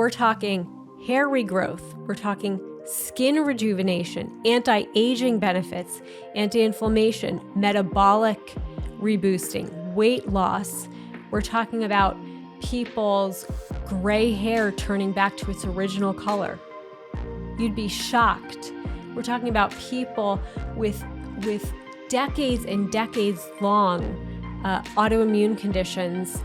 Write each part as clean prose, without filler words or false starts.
we're talking hair regrowth, we're talking skin rejuvenation, anti-aging benefits, anti-inflammation, metabolic reboosting, weight loss. We're talking about people's gray hair turning back to its original color. You'd be shocked. We're talking about people with decades and decades long autoimmune conditions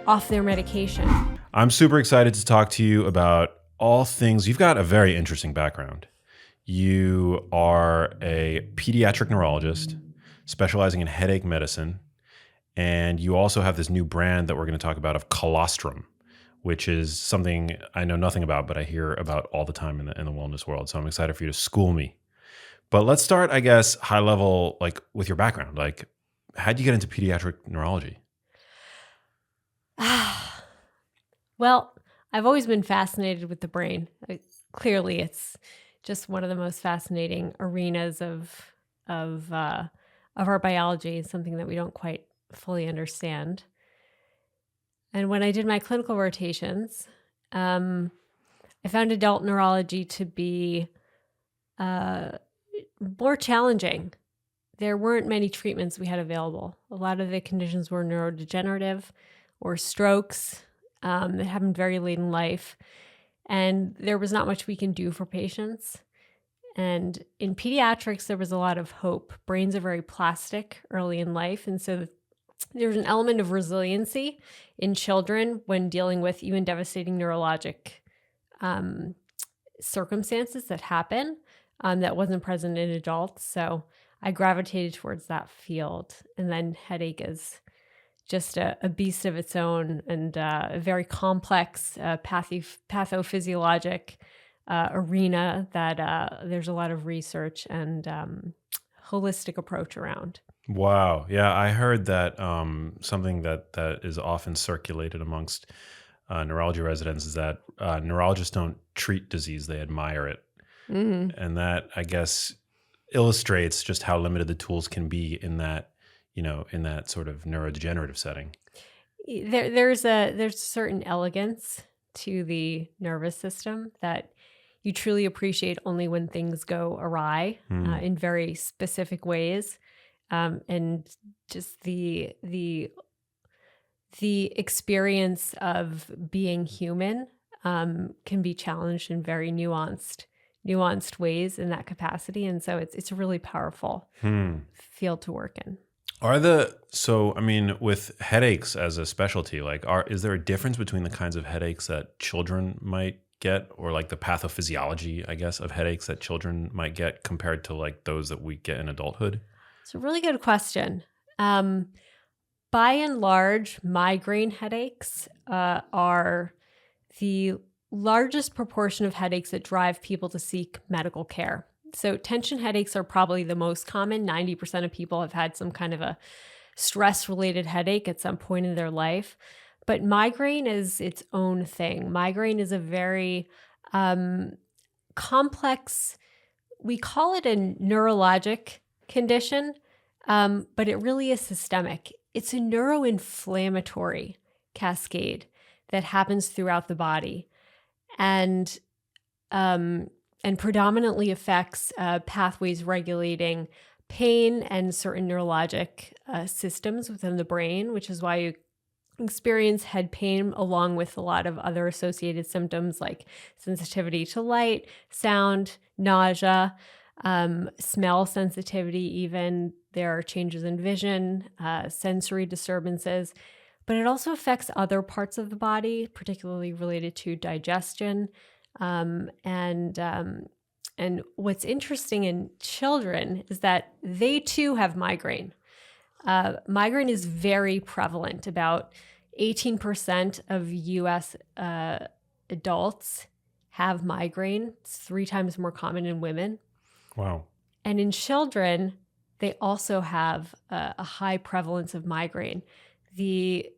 off their medication. I'm super excited to talk to you about all things. You've got a very interesting background. You are a pediatric neurologist specializing in headache medicine. And you also have this new brand that we're going to talk about of Colostrum, which is something I know nothing about, but I hear about all the time in the wellness world. So I'm excited for you to school me. But let's start, I guess, high level, like with your background. Like, how'd you get into pediatric neurology? Well, I've always been fascinated with the brain. Clearly, it's just one of the most fascinating arenas of our biology. It's something that we don't quite fully understand. And when I did my clinical rotations, I found adult neurology to be more challenging. There weren't many treatments we had available. A lot of the conditions were neurodegenerative or strokes that happened very late in life. And there was not much we can do for patients. And in pediatrics, there was a lot of hope. Brains are very plastic early in life. And so there's an element of resiliency in children when dealing with even devastating neurologic circumstances that happen that wasn't present in adults. So I gravitated towards that field. And then headache is just a beast of its own and a very complex pathophysiologic arena that there's a lot of research and holistic approach around. Wow. Yeah, I heard that something that is often circulated amongst neurology residents is that neurologists don't treat disease, they admire it. Mm-hmm. And that, I guess, illustrates just how limited the tools can be in that, in that sort of neurodegenerative setting. There's a certain elegance to the nervous system that you truly appreciate only when things go awry in very specific ways. And just the experience of being human can be challenged in very nuanced ways in that capacity. And so it's a really powerful field to work in. With headaches as a specialty, is there a difference between the kinds of headaches that children might get, or like the pathophysiology, I guess, of headaches that children might get compared to like those that we get in adulthood? It's a really good question. By and large, migraine headaches are the largest proportion of headaches that drive people to seek medical care. So tension headaches are probably the most common. 90% of people have had some kind of a stress-related headache at some point in their life. But migraine is its own thing. Migraine is a very complex, we call it a neurologic condition, but it really is systemic. It's a neuroinflammatory cascade that happens throughout the body and predominantly affects pathways regulating pain and certain neurologic systems within the brain, which is why you experience head pain along with a lot of other associated symptoms like sensitivity to light, sound, nausea, smell sensitivity even. There are changes in vision, sensory disturbances, but it also affects other parts of the body, particularly related to digestion. And what's interesting in children is that they too have migraine. Migraine is very prevalent. About 18% of U.S. Adults have migraine. It's 3 times more common in women. Wow. And in children, they also have a high prevalence of migraine. The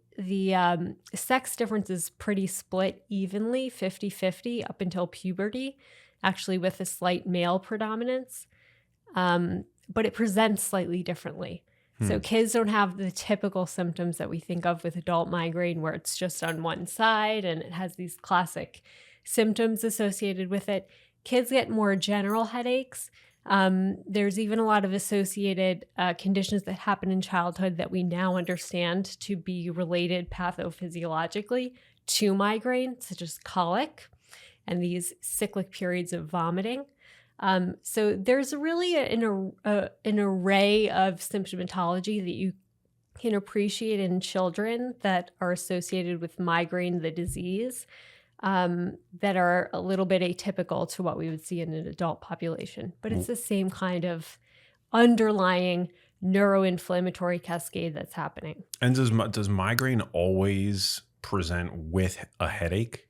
sex difference is pretty split evenly, 50-50 up until puberty, actually with a slight male predominance. But it presents slightly differently. So kids don't have the typical symptoms that we think of with adult migraine where it's just on one side and it has these classic symptoms associated with it. Kids get more general headaches. There's even a lot of associated conditions that happen in childhood that we now understand to be related pathophysiologically to migraine, such as colic and these cyclic periods of vomiting. So there's really an array of symptomatology that you can appreciate in children that are associated with migraine, the disease, that are a little bit atypical to what we would see in an adult population. But it's the same kind of underlying neuroinflammatory cascade that's happening. And does migraine always present with a headache?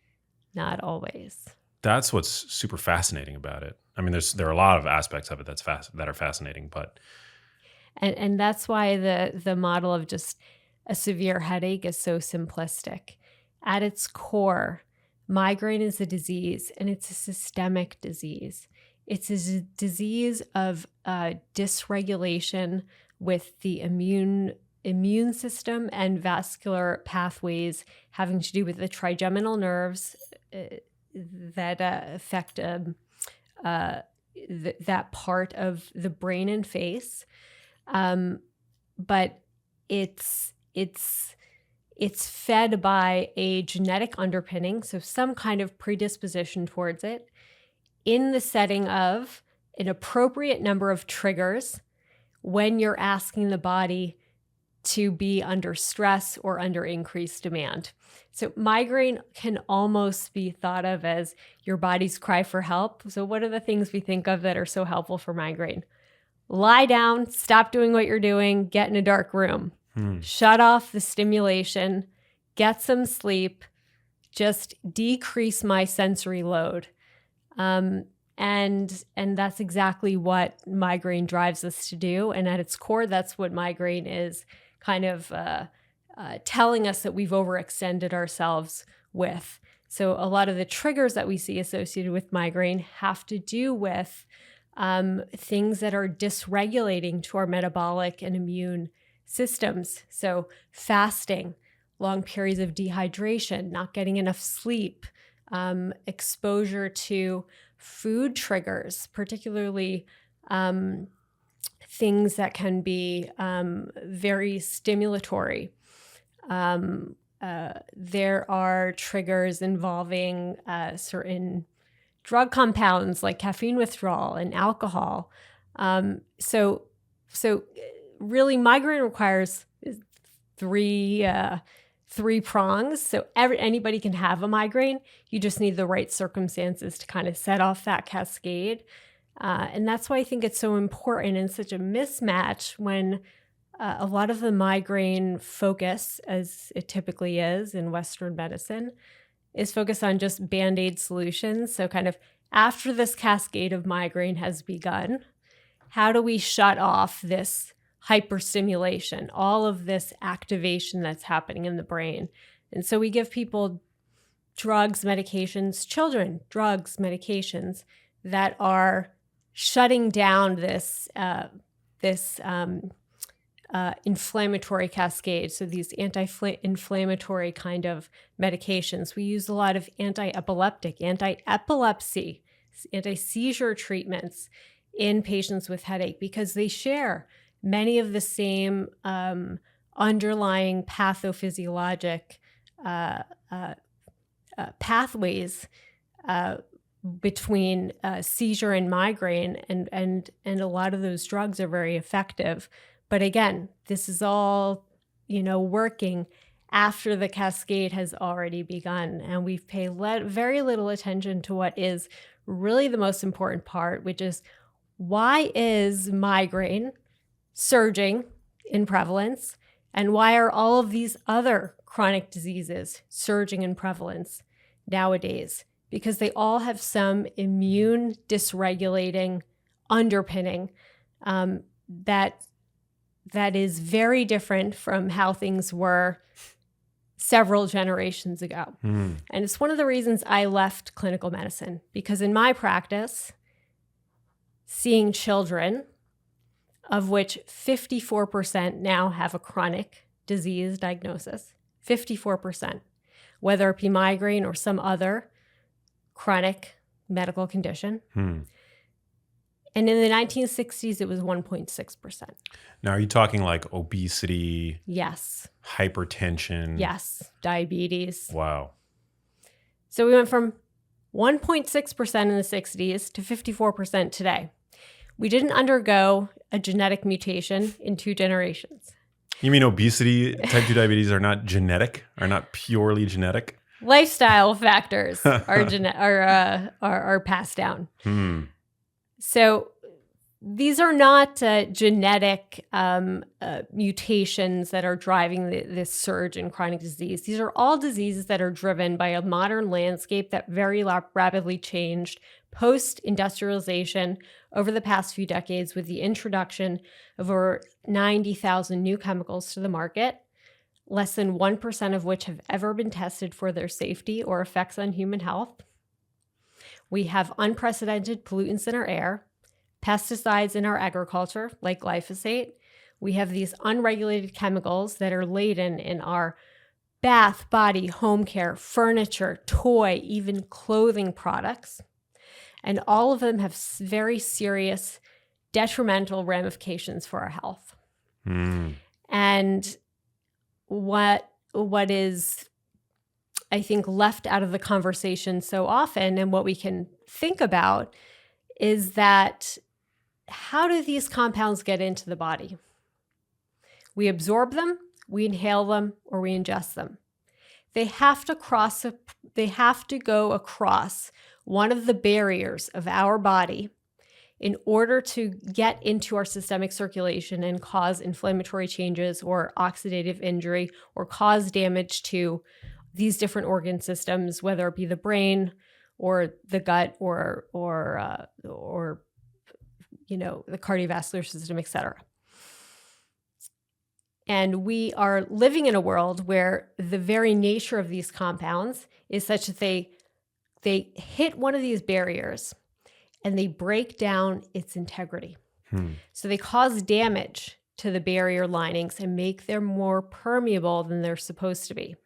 Not always. That's what's super fascinating about it. I mean, there are a lot of aspects of it that are fascinating, but and that's why the model of just a severe headache is so simplistic. At its core, migraine is a disease, and it's a systemic disease. It's a disease of dysregulation with the immune system and vascular pathways having to do with the trigeminal nerves that affect that part of the brain and face. But it's fed by a genetic underpinning, so some kind of predisposition towards it, in the setting of an appropriate number of triggers when you're asking the body to be under stress or under increased demand. So migraine can almost be thought of as your body's cry for help. So what are the things we think of that are so helpful for migraine? Lie down, stop doing what you're doing, get in a dark room, shut off the stimulation, get some sleep, just decrease my sensory load. And that's exactly what migraine drives us to do. And at its core, that's what migraine is kind of telling us that we've overextended ourselves with. So a lot of the triggers that we see associated with migraine have to do with things that are dysregulating to our metabolic and immune systems. So fasting, long periods of dehydration, not getting enough sleep, exposure to food triggers, particularly things that can be very stimulatory. There are triggers involving certain drug compounds like caffeine withdrawal and alcohol. So really, migraine requires three prongs. So anybody can have a migraine. You just need the right circumstances to kind of set off that cascade. And that's why I think it's so important and such a mismatch when a lot of the migraine focus, as it typically is in Western medicine, is focused on just Band-Aid solutions. So kind of after this cascade of migraine has begun, how do we shut off this hyperstimulation, all of this activation that's happening in the brain? And so we give people drugs, medications, children, drugs, medications that are shutting down this inflammatory cascade. So these anti-inflammatory kind of medications. We use a lot of anti-epileptic, anti-epilepsy, anti-seizure treatments in patients with headache because they share many of the same underlying pathophysiologic pathways between seizure and migraine, and a lot of those drugs are very effective. But again, this is all, working after the cascade has already begun, and we've paid very little attention to what is really the most important part, which is why is migraine surging in prevalence, and why are all of these other chronic diseases surging in prevalence nowadays? Because they all have some immune dysregulating underpinning that is very different from how things were several generations ago. And it's one of the reasons I left clinical medicine, because in my practice, seeing children, of which 54% now have a chronic disease diagnosis, 54%, whether it be migraine or some other chronic medical condition. Hmm. And in the 1960s, it was 1.6%. Now, are you talking like obesity, Yes. hypertension? Yes. Diabetes. Wow. So we went from 1.6% in the 60s to 54% today. We didn't undergo a genetic mutation in 2 generations. You mean obesity, type 2 diabetes are not genetic, are not purely genetic? Lifestyle factors are passed down. So these are not genetic mutations that are driving this surge in chronic disease. These are all diseases that are driven by a modern landscape that very rapidly changed post-industrialization over the past few decades with the introduction of over 90,000 new chemicals to the market, less than 1% of which have ever been tested for their safety or effects on human health. We have unprecedented pollutants in our air, pesticides in our agriculture, like glyphosate. We have these unregulated chemicals that are laden in our bath, body, home care, furniture, toy, even clothing products. And all of them have very serious detrimental ramifications for our health. And what is, I think, left out of the conversation so often, and what we can think about, is that how do these compounds get into the body? We absorb them, we inhale them, or we ingest them. They have to go across one of the barriers of our body in order to get into our systemic circulation and cause inflammatory changes or oxidative injury or cause damage to these different organ systems, whether it be the brain or the gut or the cardiovascular system, et cetera. And we are living in a world where the very nature of these compounds is such that they hit one of these barriers and they break down its integrity. So they cause damage to the barrier linings and make them more permeable than they're supposed to be.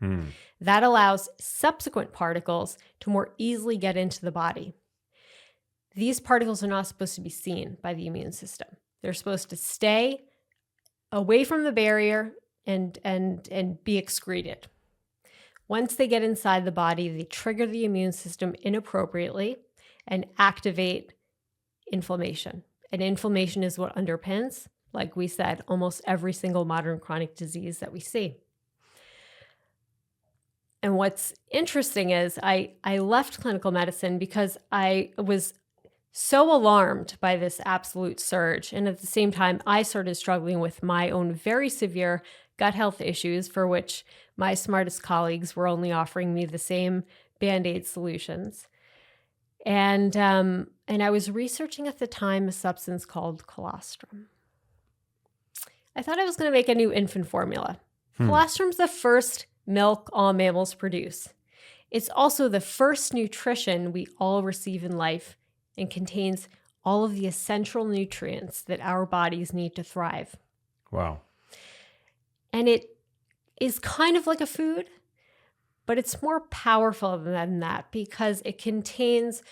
That allows subsequent particles to more easily get into the body. These particles are not supposed to be seen by the immune system. They're supposed to stay away from the barrier and be excreted. Once they get inside the body, they trigger the immune system inappropriately and activate inflammation. And inflammation is what underpins, like we said, almost every single modern chronic disease that we see. And what's interesting is I left clinical medicine because I was so alarmed by this absolute surge. And at the same time, I started struggling with my own very severe gut health issues, for which my smartest colleagues were only offering me the same Band-Aid solutions. And I was researching at the time a substance called colostrum. I thought I was going to make a new infant formula. Colostrum's the first milk all mammals produce. It's also the first nutrition we all receive in life and contains all of the essential nutrients that our bodies need to thrive. Wow. And it is kind of like a food, but it's more powerful than that because it contains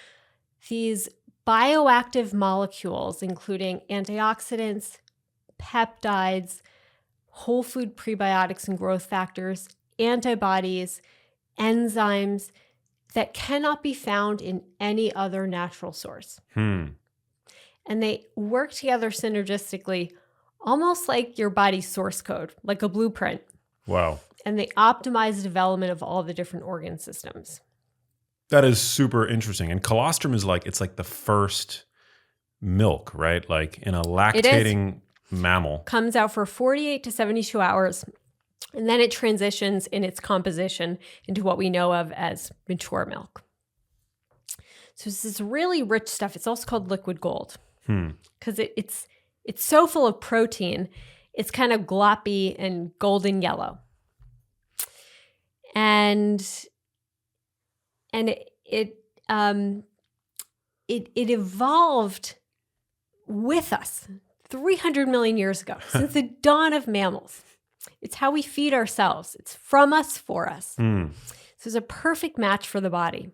these bioactive molecules, including antioxidants, peptides, whole food prebiotics and growth factors, antibodies, enzymes that cannot be found in any other natural source. And they work together synergistically, almost like your body's source code, like a blueprint. Wow. And they optimize the development of all the different organ systems. That is super interesting. And colostrum is it's like the first milk, right? Like in a lactating mammal. Comes out for 48 to 72 hours. And then it transitions in its composition into what we know of as mature milk. So it's this really rich stuff. It's also called liquid gold because it's so full of protein. It's kind of gloppy and golden yellow. And it evolved with us 300 million years ago, since the dawn of mammals. It's how we feed ourselves. It's from us, for us. So it's a perfect match for the body.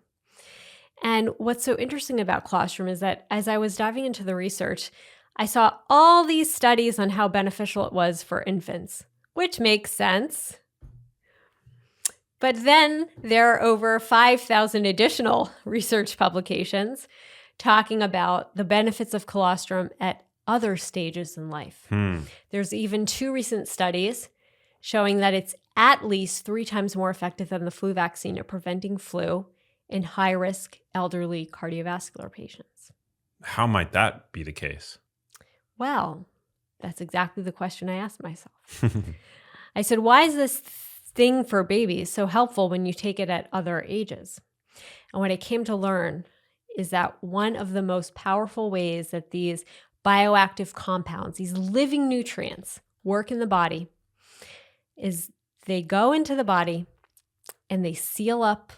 And what's so interesting about colostrum is that as I was diving into the research, I saw all these studies on how beneficial it was for infants, which makes sense. But then there are over 5,000 additional research publications talking about the benefits of colostrum at other stages in life. There's even 2 recent studies showing that it's at least 3 times more effective than the flu vaccine at preventing flu in high-risk elderly cardiovascular patients. How might that be the case? Well, that's exactly the question I asked myself. I said, why is this thing for babies so helpful when you take it at other ages? And what I came to learn is that one of the most powerful ways that these bioactive compounds, these living nutrients, work in the body is they go into the body and they seal up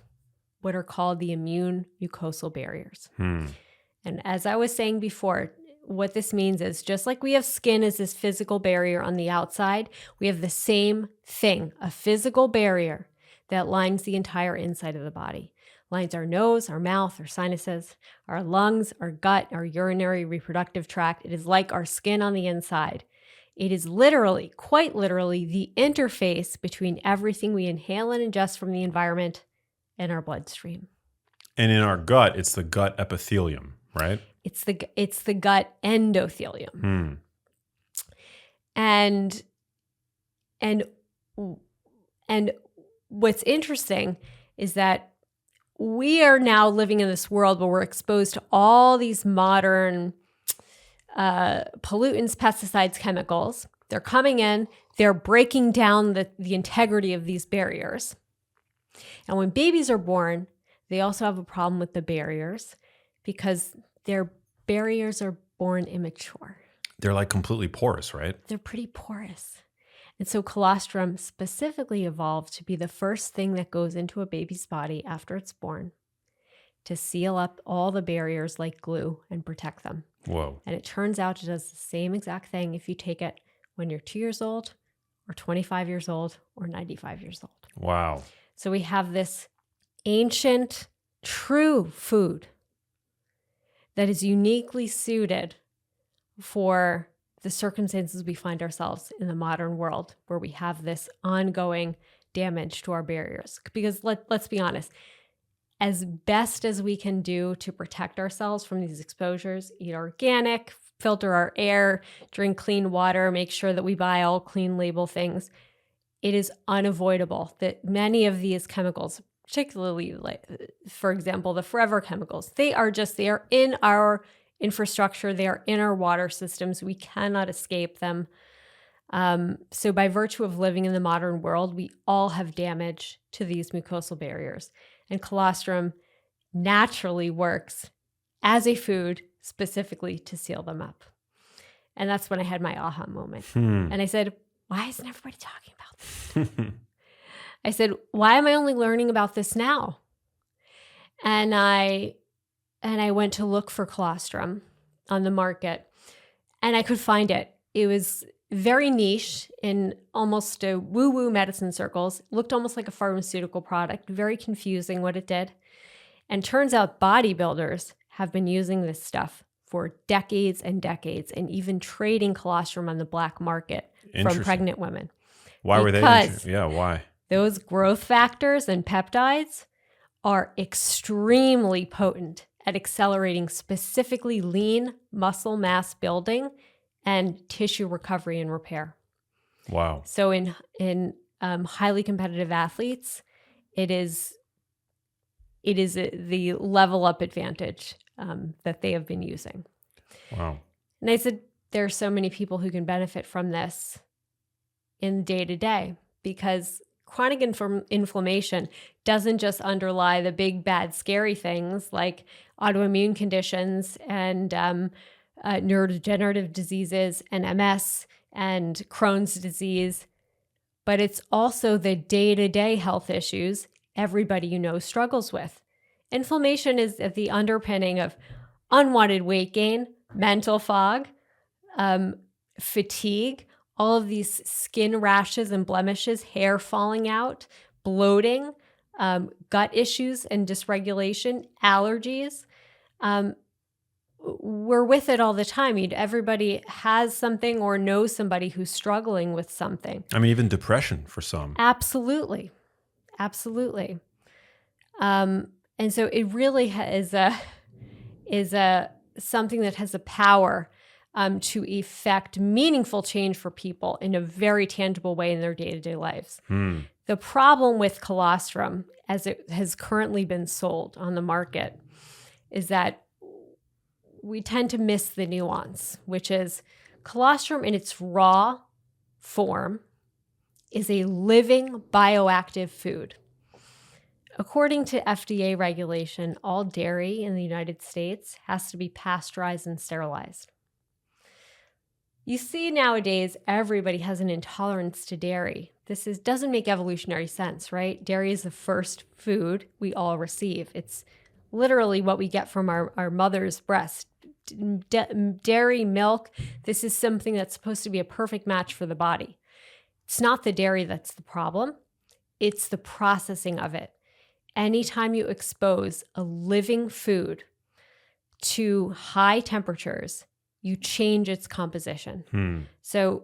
what are called the immune mucosal barriers. And as I was saying before, what this means is just like we have skin as this physical barrier on the outside, we have the same thing, a physical barrier that lines the entire inside of the body. Lines our nose, our mouth, our sinuses, our lungs, our gut, our urinary reproductive tract. It is like our skin on the inside. It is literally, quite literally, the interface between everything we inhale and ingest from the environment and our bloodstream. And in our gut, it's the gut epithelium, right? It's the gut endothelium. And what's interesting is that we are now living in this world where we're exposed to all these modern pollutants, pesticides, chemicals. They're coming in, they're breaking down the integrity of these barriers. And when babies are born, they also have a problem with the barriers because their barriers are born immature. They're like completely porous, right? They're pretty porous. And so colostrum specifically evolved to be the first thing that goes into a baby's body after it's born to seal up all the barriers like glue and protect them. Whoa. And it turns out it does the same exact thing if you take it when you're 2 years old or 25 years old or 95 years old. Wow. So we have this ancient, true food that is uniquely suited for the circumstances we find ourselves in the modern world where we have this ongoing damage to our barriers. Because let's be honest, as best as we can do to protect ourselves from these exposures, eat organic, filter our air, drink clean water, make sure that we buy all clean label things, it is unavoidable that many of these chemicals, particularly like, for example, the forever chemicals, they are in our infrastructure, they are in our water systems. We cannot escape them. So by virtue of living in the modern world, we all have damage to these mucosal barriers. And colostrum naturally works as a food specifically to seal them up. And that's when I had my aha moment. And I said, why isn't everybody talking about this? I said, why am I only learning about this now? And I went to look for colostrum on the market, and I could find it. It was very niche in almost a woo-woo medicine circles. It looked almost like a pharmaceutical product, very confusing what it did. And turns out bodybuilders have been using this stuff for decades and decades, and even trading colostrum on the black market from pregnant women. Why were they? Why? Those growth factors and peptides are extremely potent at accelerating specifically lean muscle mass building and tissue recovery and repair. Wow. So in highly competitive athletes, it is the level up advantage that they have been using. Wow. And I said, there are so many people who can benefit from this in day to day, because chronic inflammation doesn't just underlie the big, bad, scary things like autoimmune conditions and neurodegenerative diseases and MS and Crohn's disease, but it's also the day-to-day health issues everybody you know struggles with. Inflammation is at the underpinning of unwanted weight gain, mental fog, fatigue, all of these skin rashes and blemishes, hair falling out, bloating, gut issues and dysregulation, allergies. We're with it all the time. Everybody has something or knows somebody who's struggling with something. I mean, even depression for some. Absolutely. Absolutely. And so it really is something that has the power to effect meaningful change for people in a very tangible way in their day-to-day lives. The problem with colostrum, as it has currently been sold on the market, is that we tend to miss the nuance, which is colostrum in its raw form is a living bioactive food. According to FDA regulation, all dairy in the United States has to be pasteurized and sterilized. You see nowadays, everybody has an intolerance to dairy. This doesn't make evolutionary sense, right? Dairy is the first food we all receive. It's literally what we get from our mother's breast. Dairy, milk, this is something that's supposed to be a perfect match for the body. It's not the dairy that's the problem. It's the processing of it. Anytime you expose a living food to high temperatures, you change its composition. So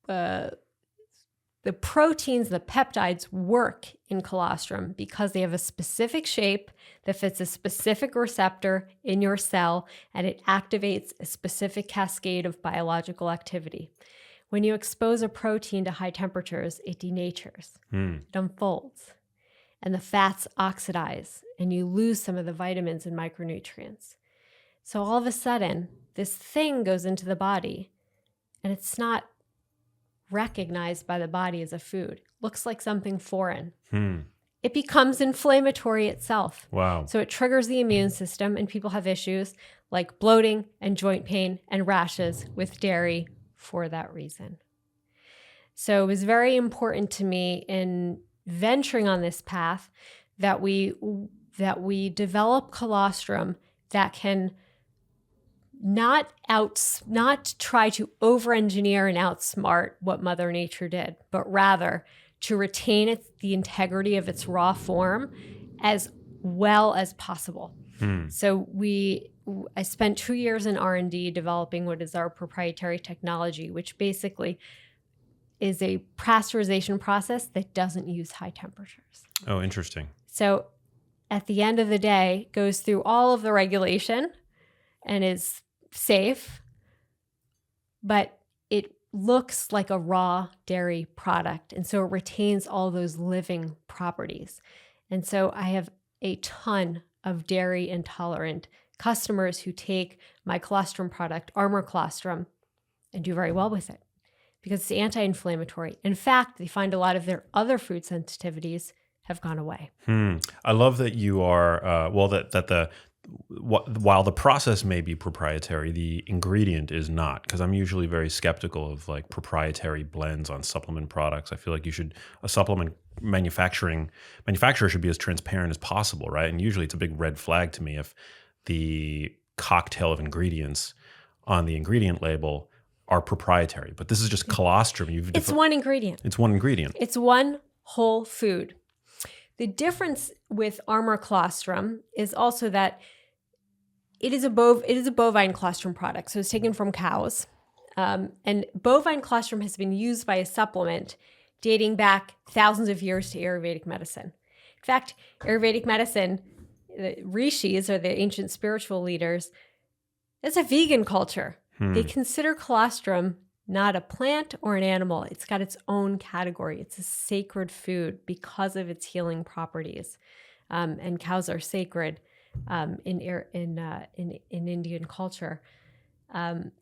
the proteins, the peptides work in colostrum because they have a specific shape that fits a specific receptor in your cell, and it activates a specific cascade of biological activity. When you expose a protein to high temperatures, it denatures, it unfolds, and the fats oxidize, and you lose some of the vitamins and micronutrients. So all of a sudden, this thing goes into the body, and it's not recognized by the body as a food. Looks like something foreign. It becomes inflammatory itself. Wow. So it triggers the immune system, and people have issues like bloating and joint pain and rashes with dairy for that reason. So it was very important to me in venturing on this path that we develop colostrum that can not try to over-engineer and outsmart what Mother Nature did, but rather to retain the integrity of its raw form as well as possible. So I spent 2 years in R&D developing what is our proprietary technology, which basically is a pasteurization process that doesn't use high temperatures. Oh, interesting. So at the end of the day, goes through all of the regulation and is safe, but it looks like a raw dairy product. And so it retains all those living properties. And so I have a ton of dairy intolerant customers who take my colostrum product, Armor Colostrum, and do very well with it because it's anti-inflammatory. In fact, they find a lot of their other food sensitivities have gone away. I love that you are, while the process may be proprietary, the ingredient is not, because I'm usually very skeptical of like proprietary blends on supplement products. I feel like a supplement manufacturer should be as transparent as possible, right? And usually it's a big red flag to me if the cocktail of ingredients on the ingredient label are proprietary. But this is just colostrum. It's one ingredient. It's one ingredient. It's one whole food. The difference with Armor Colostrum is also that it is a bovine colostrum product, so it's taken from cows. And bovine colostrum has been used by a supplement dating back thousands of years to Ayurvedic medicine. In fact, Ayurvedic medicine, the rishis, or the ancient spiritual leaders, it's a vegan culture. They consider colostrum not a plant or an animal. It's got its own category. It's a sacred food because of its healing properties. And cows are sacred in Indian culture.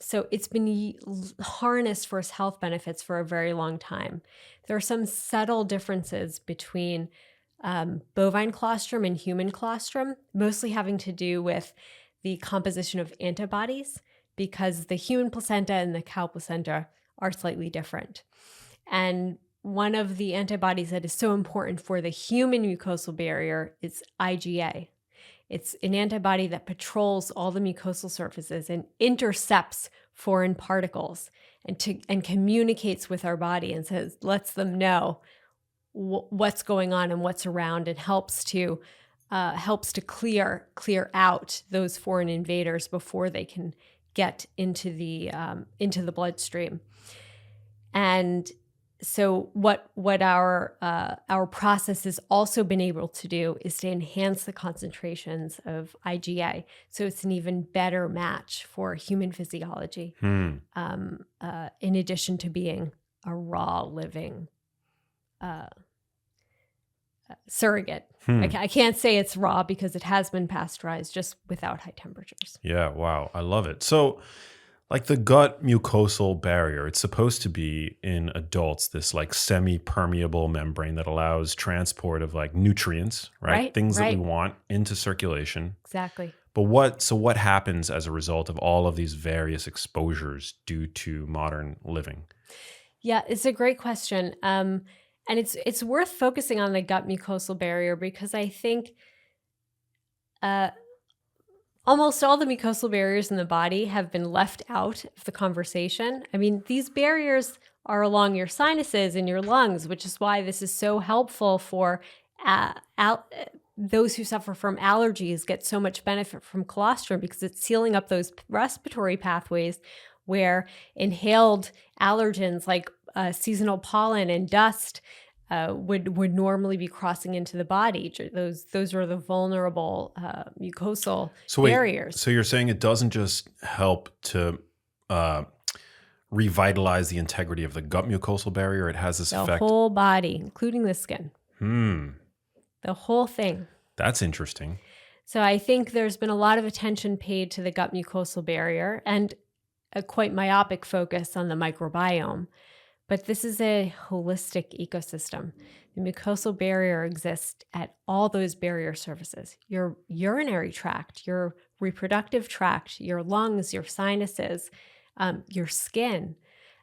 So it's been harnessed for its health benefits for a very long time. There are some subtle differences between bovine colostrum and human colostrum, mostly having to do with the composition of antibodies, because the human placenta and the cow placenta are slightly different. And one of the antibodies that is so important for the human mucosal barrier is IgA. It's an antibody that patrols all the mucosal surfaces and intercepts foreign particles and communicates with our body and lets them know what's going on and what's around, and helps to clear out those foreign invaders before they can get into the bloodstream. And so what our process has also been able to do is to enhance the concentrations of IgA, so it's an even better match for human physiology. In addition to being a raw living surrogate. I can't say it's raw because it has been pasteurized, just without high temperatures. Yeah, wow, I love it. So, like the gut mucosal barrier, it's supposed to be in adults this like semi-permeable membrane that allows transport of like nutrients, right? Things that we want into circulation. Exactly. But what happens as a result of all of these various exposures due to modern living? Yeah, it's a great question. And it's worth focusing on the gut mucosal barrier because I think almost all the mucosal barriers in the body have been left out of the conversation. I mean, these barriers are along your sinuses and your lungs, which is why this is so helpful for those who suffer from allergies get so much benefit from colostrum because it's sealing up those respiratory pathways where inhaled allergens like seasonal pollen and dust would normally be crossing into the body. Those are the vulnerable mucosal barriers. So you're saying it doesn't just help to revitalize the integrity of the gut mucosal barrier, it has this effect? The whole body, including the skin. The whole thing. That's interesting. So I think there's been a lot of attention paid to the gut mucosal barrier and a quite myopic focus on the microbiome. But this is a holistic ecosystem. The mucosal barrier exists at all those barrier surfaces: your urinary tract, your reproductive tract, your lungs, your sinuses, your skin.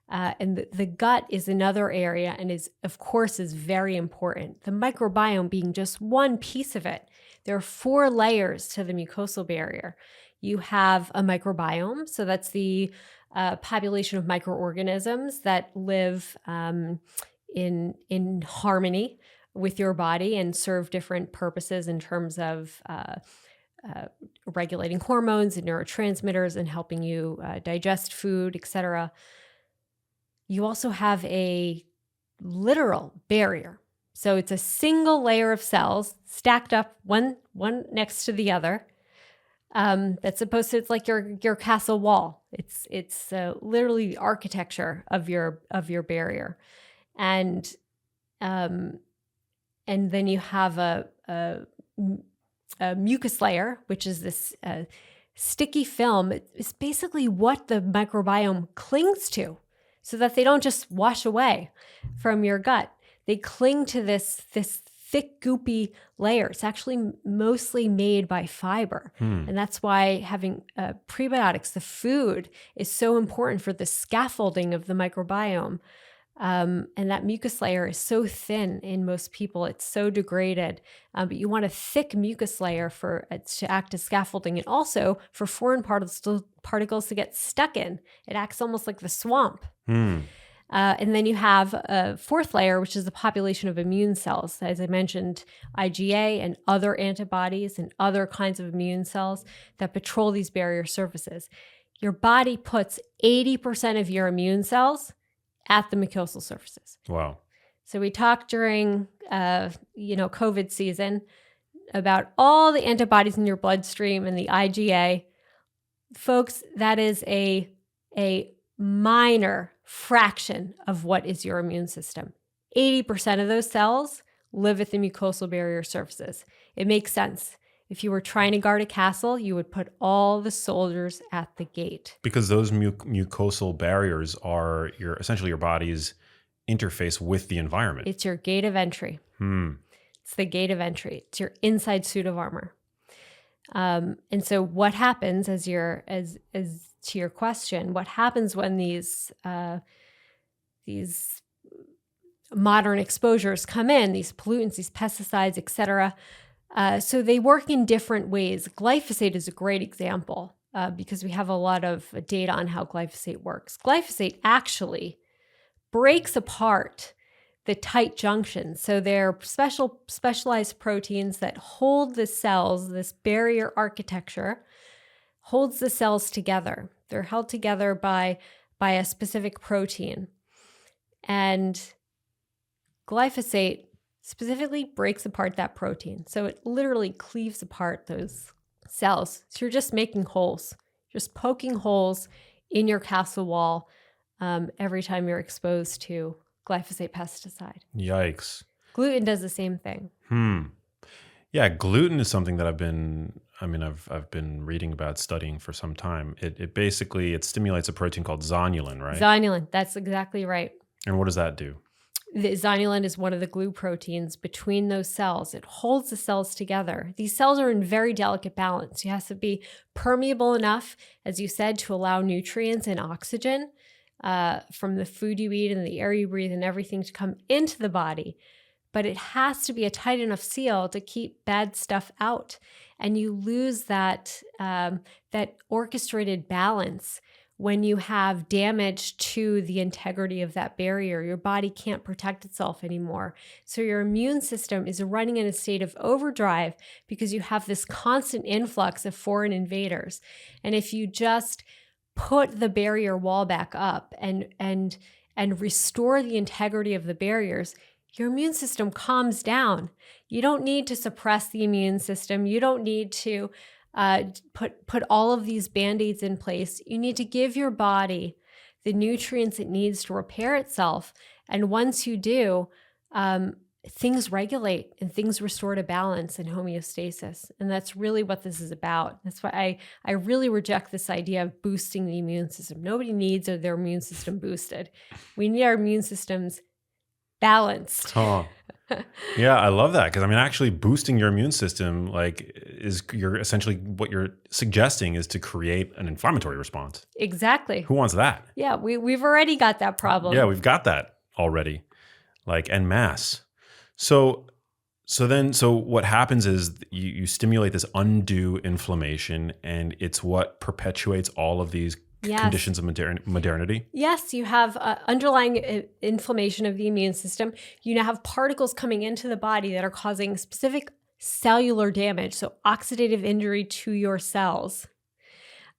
And the gut is another area and is very important. The microbiome being just one piece of it. There are 4 layers to the mucosal barrier. You have a microbiome, so that's the population of microorganisms that live in harmony with your body and serve different purposes in terms of regulating hormones and neurotransmitters and helping you digest food, etc. You also have a literal barrier. So it's a single layer of cells stacked up one next to the other. That's supposed to, it's like your castle wall. It's literally the architecture of your barrier, and then you have a mucus layer, which is this sticky film. It's basically what the microbiome clings to, so that they don't just wash away from your gut. They cling to this thick, goopy layer. It's actually mostly made by fiber. And that's why having prebiotics, the food, is so important for the scaffolding of the microbiome. And that mucus layer is so thin in most people. It's so degraded. But you want a thick mucus layer for it to act as scaffolding, and also for foreign particles to get stuck in. It acts almost like the swamp. And then you have a 4th layer, which is the population of immune cells. As I mentioned, IgA and other antibodies and other kinds of immune cells that patrol these barrier surfaces. Your body puts 80% of your immune cells at the mucosal surfaces. Wow. So we talked during, COVID season about all the antibodies in your bloodstream and the IgA. Folks, that is a minor fraction of what is your immune system. 80% of those cells live at the mucosal barrier surfaces. It makes sense. If you were trying to guard a castle, you would put all the soldiers at the gate. Because those mucosal barriers are essentially your body's interface with the environment. It's your gate of entry. It's the gate of entry. It's your inside suit of armor. And so what happens as to your question, what happens when these modern exposures come in, these pollutants, these pesticides, etc. So they work in different ways. Glyphosate is a great example because we have a lot of data on how glyphosate works. Glyphosate actually breaks apart the tight junctions. So they're specialized proteins that hold the cells, this barrier architecture holds the cells together. They're held together by a specific protein. And glyphosate specifically breaks apart that protein. So it literally cleaves apart those cells. So you're just making holes, just poking holes in your castle wall every time you're exposed to glyphosate pesticide. Yikes. Gluten does the same thing. Yeah, gluten is something that I've been reading about, studying for some time. It basically stimulates a protein called zonulin, right? Zonulin, that's exactly right. And what does that do? The zonulin is one of the glue proteins between those cells. It holds the cells together. These cells are in very delicate balance. It has to be permeable enough, as you said, to allow nutrients and oxygen from the food you eat and the air you breathe and everything to come into the body. But it has to be a tight enough seal to keep bad stuff out. And you lose that orchestrated balance when you have damage to the integrity of that barrier. Your body can't protect itself anymore. So your immune system is running in a state of overdrive because you have this constant influx of foreign invaders. And if you just put the barrier wall back up and restore the integrity of the barriers, your immune system calms down. You don't need to suppress the immune system. You don't need to put all of these band-aids in place. You need to give your body the nutrients it needs to repair itself. And once you do, things regulate and things restore to balance and homeostasis. And that's really what this is about. That's why I really reject this idea of boosting the immune system. Nobody needs their immune system boosted. We need our immune systems balanced. Oh. Yeah, I love that, because actually boosting your immune system, you're essentially, what you're suggesting is to create an inflammatory response. Exactly. Who wants that? Yeah, we've already got that problem. Yeah, we've got that already, en masse. So what happens is you stimulate this undue inflammation, and it's what perpetuates all of these conditions of modernity. Yes, you have underlying inflammation of the immune system. You now have particles coming into the body that are causing specific cellular damage, so oxidative injury to your cells.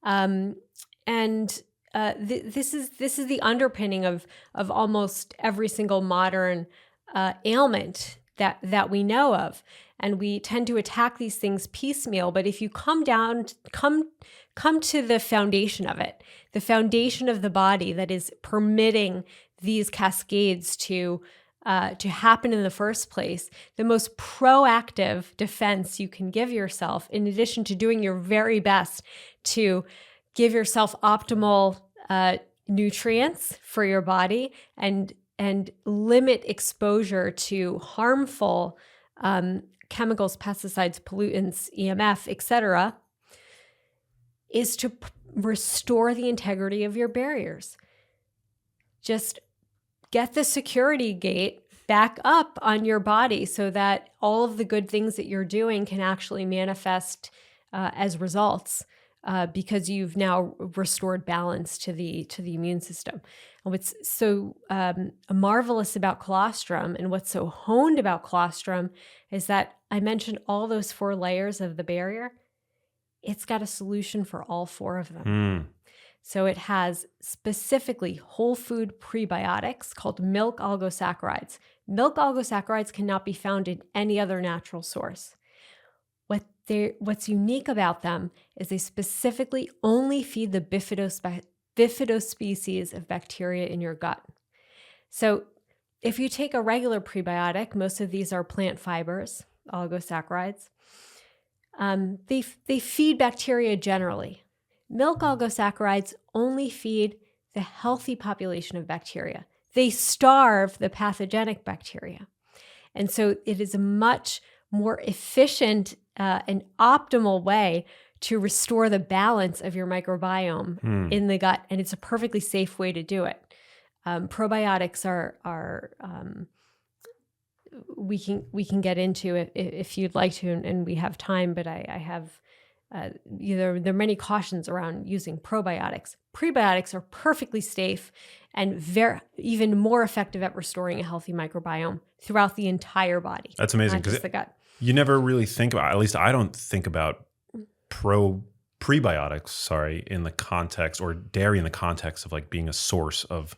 This is the underpinning of almost every single modern ailment that we know of. And we tend to attack these things piecemeal. But if you come to the foundation of it, the foundation of the body that is permitting these cascades to happen in the first place, the most proactive defense you can give yourself, in addition to doing your very best to give yourself optimal nutrients for your body and limit exposure to harmful chemicals, pesticides, pollutants, EMF, etc., is to restore the integrity of your barriers. Just get the security gate back up on your body so that all of the good things that you're doing can actually manifest as results, because you've now restored balance to the immune system. And what's so marvelous about colostrum, and what's so honed about colostrum, is that I mentioned all those 4 layers of the barrier. It's got a solution for all 4 of them. So it has specifically whole food prebiotics called milk oligosaccharides. Milk oligosaccharides cannot be found in any other natural source. What's unique about them is they specifically only feed the bifido species of bacteria in your gut. So if you take a regular prebiotic, most of these are plant fibers, oligosaccharides. They feed bacteria generally. Milk oligosaccharides only feed the healthy population of bacteria. They starve the pathogenic bacteria. And so it is a much more efficient and optimal way to restore the balance of your microbiome in the gut. And it's a perfectly safe way to do it. Probiotics are we can get into it if you'd like to, and we have time, but I have there are many cautions around using probiotics. Prebiotics are perfectly safe and even more effective at restoring a healthy microbiome throughout the entire body. That's amazing, not just the gut. You never really think about, at least I don't think about prebiotics, in the context, or dairy in the context of like being a source of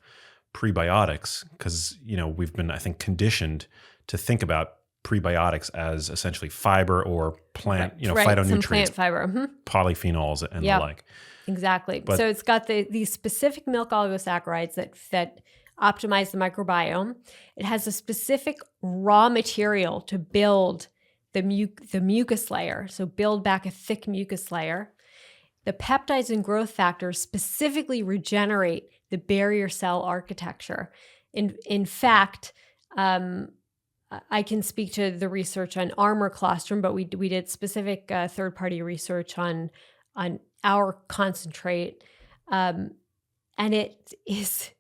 prebiotics, because we've been, I think, conditioned to think about prebiotics as essentially fiber or plant, phytonutrients, some plant fiber, polyphenols, and the like. Exactly. So it's got these specific milk oligosaccharides that optimize the microbiome. It has a specific raw material to build the mucus layer, so build back a thick mucus layer. The peptides and growth factors specifically regenerate the barrier cell architecture. In fact, I can speak to the research on Armor Colostrum, but we did specific third-party research on our concentrate, and it is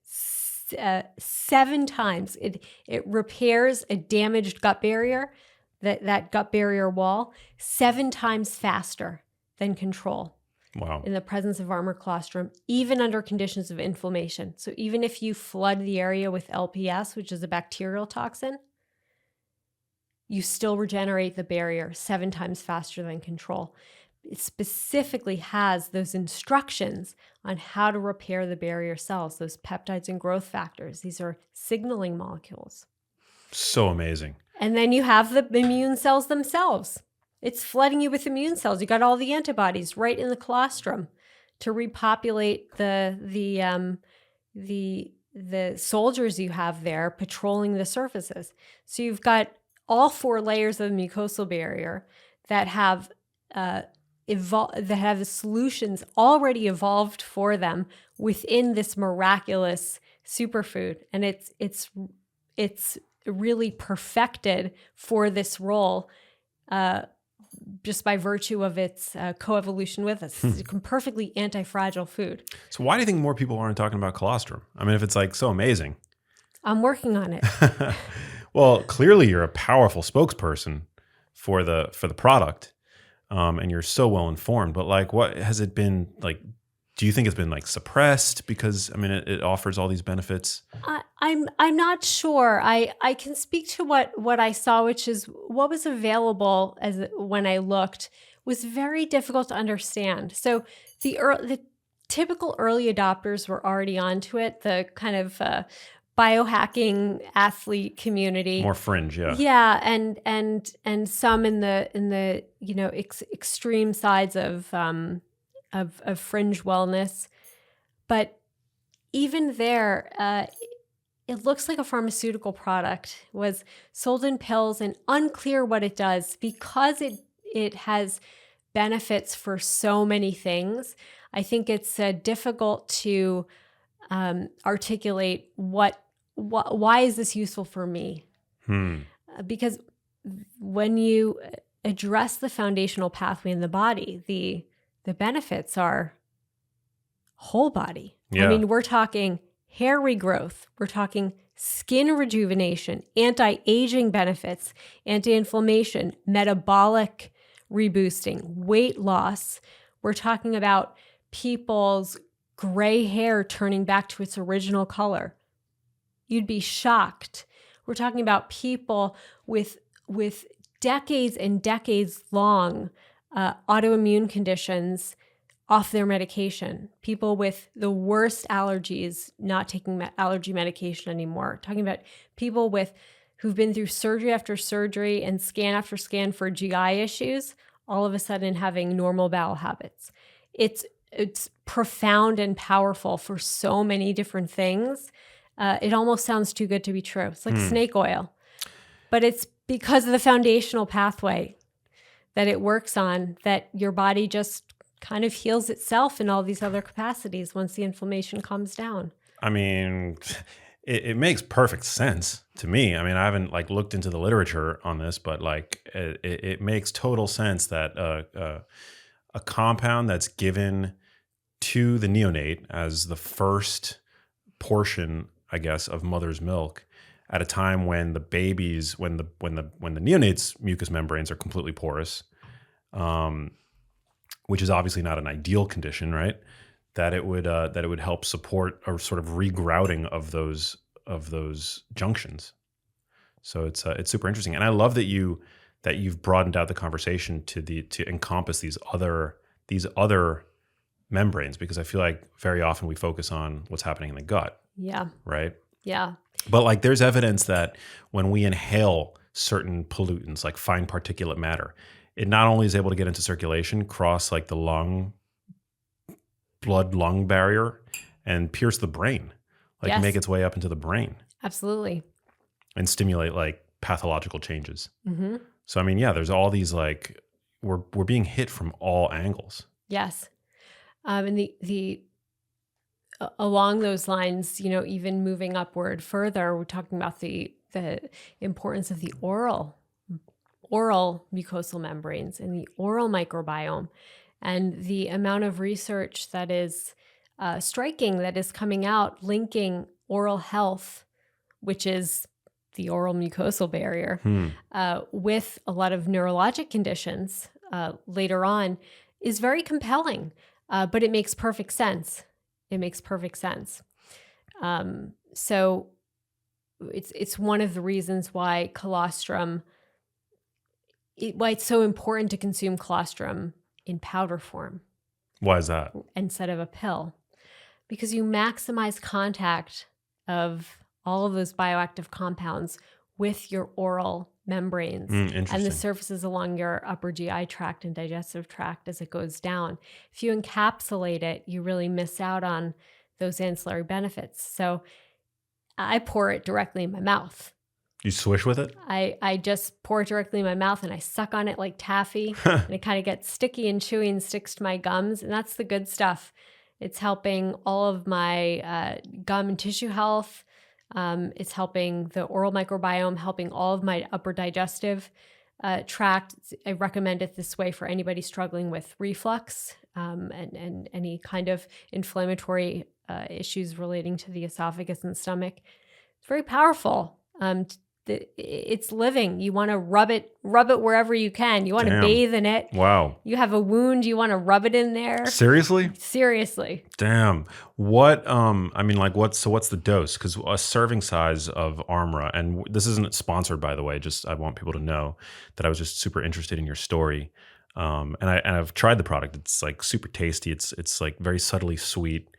7 times. It repairs a damaged gut barrier, that gut barrier wall, 7 times faster than control. Wow. In the presence of Armor Colostrum, even under conditions of inflammation. So even if you flood the area with LPS, which is a bacterial toxin, you still regenerate the barrier 7 times faster than control. It specifically has those instructions on how to repair the barrier cells, those peptides and growth factors. These are signaling molecules. So amazing. And then you have the immune cells themselves. It's flooding you with immune cells. You got all the antibodies right in the colostrum to repopulate the soldiers you have there patrolling the surfaces. So you've got all 4 layers of the mucosal barrier that have the solutions already evolved for them within this miraculous superfood, and it's really perfected for this role just by virtue of its coevolution with us. It's a perfectly anti-fragile food. So why do you think more people aren't talking about colostrum? I mean, if it's like so amazing. I'm working on it. Well, clearly you're a powerful spokesperson for the product, and you're so well informed. But like, what has it been like? Do you think it's been like suppressed because it offers all these benefits? I'm not sure. I can speak to what I saw, which is what was available when I looked was very difficult to understand. So the typical early adopters were already onto it. The kind of biohacking athlete community, more fringe, yeah, and some in the extreme sides of fringe wellness, but even there, it looks like a pharmaceutical product. It was sold in pills and unclear what it does because it has benefits for so many things. I think it's difficult to articulate why is this useful for me? Because when you address the foundational pathway in the body, the benefits are whole body. Yeah. I mean, we're talking hair regrowth, we're talking skin rejuvenation, anti-aging benefits, anti-inflammation, metabolic reboosting, weight loss. We're talking about people's gray hair turning back to its original color. You'd be shocked. We're talking about people with decades and decades long autoimmune conditions off their medication, people with the worst allergies not taking allergy medication anymore, talking about people who've been through surgery after surgery and scan after scan for GI issues, all of a sudden having normal bowel habits. It's profound and powerful for so many different things. It almost sounds too good to be true. It's like snake oil, but it's because of the foundational pathway that it works on that your body just kind of heals itself in all these other capacities once the inflammation calms down. I mean, it makes perfect sense to me. I mean, I haven't like looked into the literature on this, but like it makes total sense that a compound that's given to the neonate as the first portion, I guess, of mother's milk at a time when the babies, when the neonate's mucous membranes are completely porous, which is obviously not an ideal condition, right? That it would help support a sort of regrouting of those junctions. So it's super interesting, and I love that you've broadened out the conversation to encompass these other membranes, because I feel like very often we focus on what's happening in the gut, Yeah. right? Yeah. But like there's evidence that when we inhale certain pollutants like fine particulate matter, it not only is able to get into circulation, cross like the blood-lung barrier and pierce the brain, like Yes. make its way up into the brain Absolutely. and stimulate like pathological changes. Mm-hmm. So I mean, yeah, there's all these like we're being hit from all angles. Yes. And the along those lines, even moving upward further, we're talking about the importance of the oral mucosal membranes and the oral microbiome, and the amount of research that is striking that is coming out linking oral health, which is the oral mucosal barrier, with a lot of neurologic conditions later on, is very compelling, but it makes perfect sense. It makes perfect sense. So it's one of the reasons why colostrum, why it's so important to consume colostrum in powder form. Why is that? Instead of a pill. Because you maximize contact of all of those bioactive compounds with your oral membranes and the surfaces along your upper GI tract and digestive tract as it goes down. If you encapsulate it, you really miss out on those ancillary benefits. So I pour it directly in my mouth. You swish with it? I just pour it directly in my mouth and I suck on it like taffy and it kind of gets sticky and chewy and sticks to my gums. And that's the good stuff. It's helping all of my gum and tissue health. It's helping the oral microbiome, helping all of my upper digestive tract. I recommend it this way for anybody struggling with reflux and any kind of inflammatory issues relating to the esophagus and stomach. It's very powerful. It's living. You want to rub it wherever you can. You want to bathe in it. Wow. You have a wound, you want to rub it in there. Seriously? Seriously. Damn. What I mean, like what's the dose? Because a serving size of Armra, and this isn't sponsored by the way, just I want people to know that I was just super interested in your story. And I've tried the product. It's like super tasty. It's like very subtly sweet.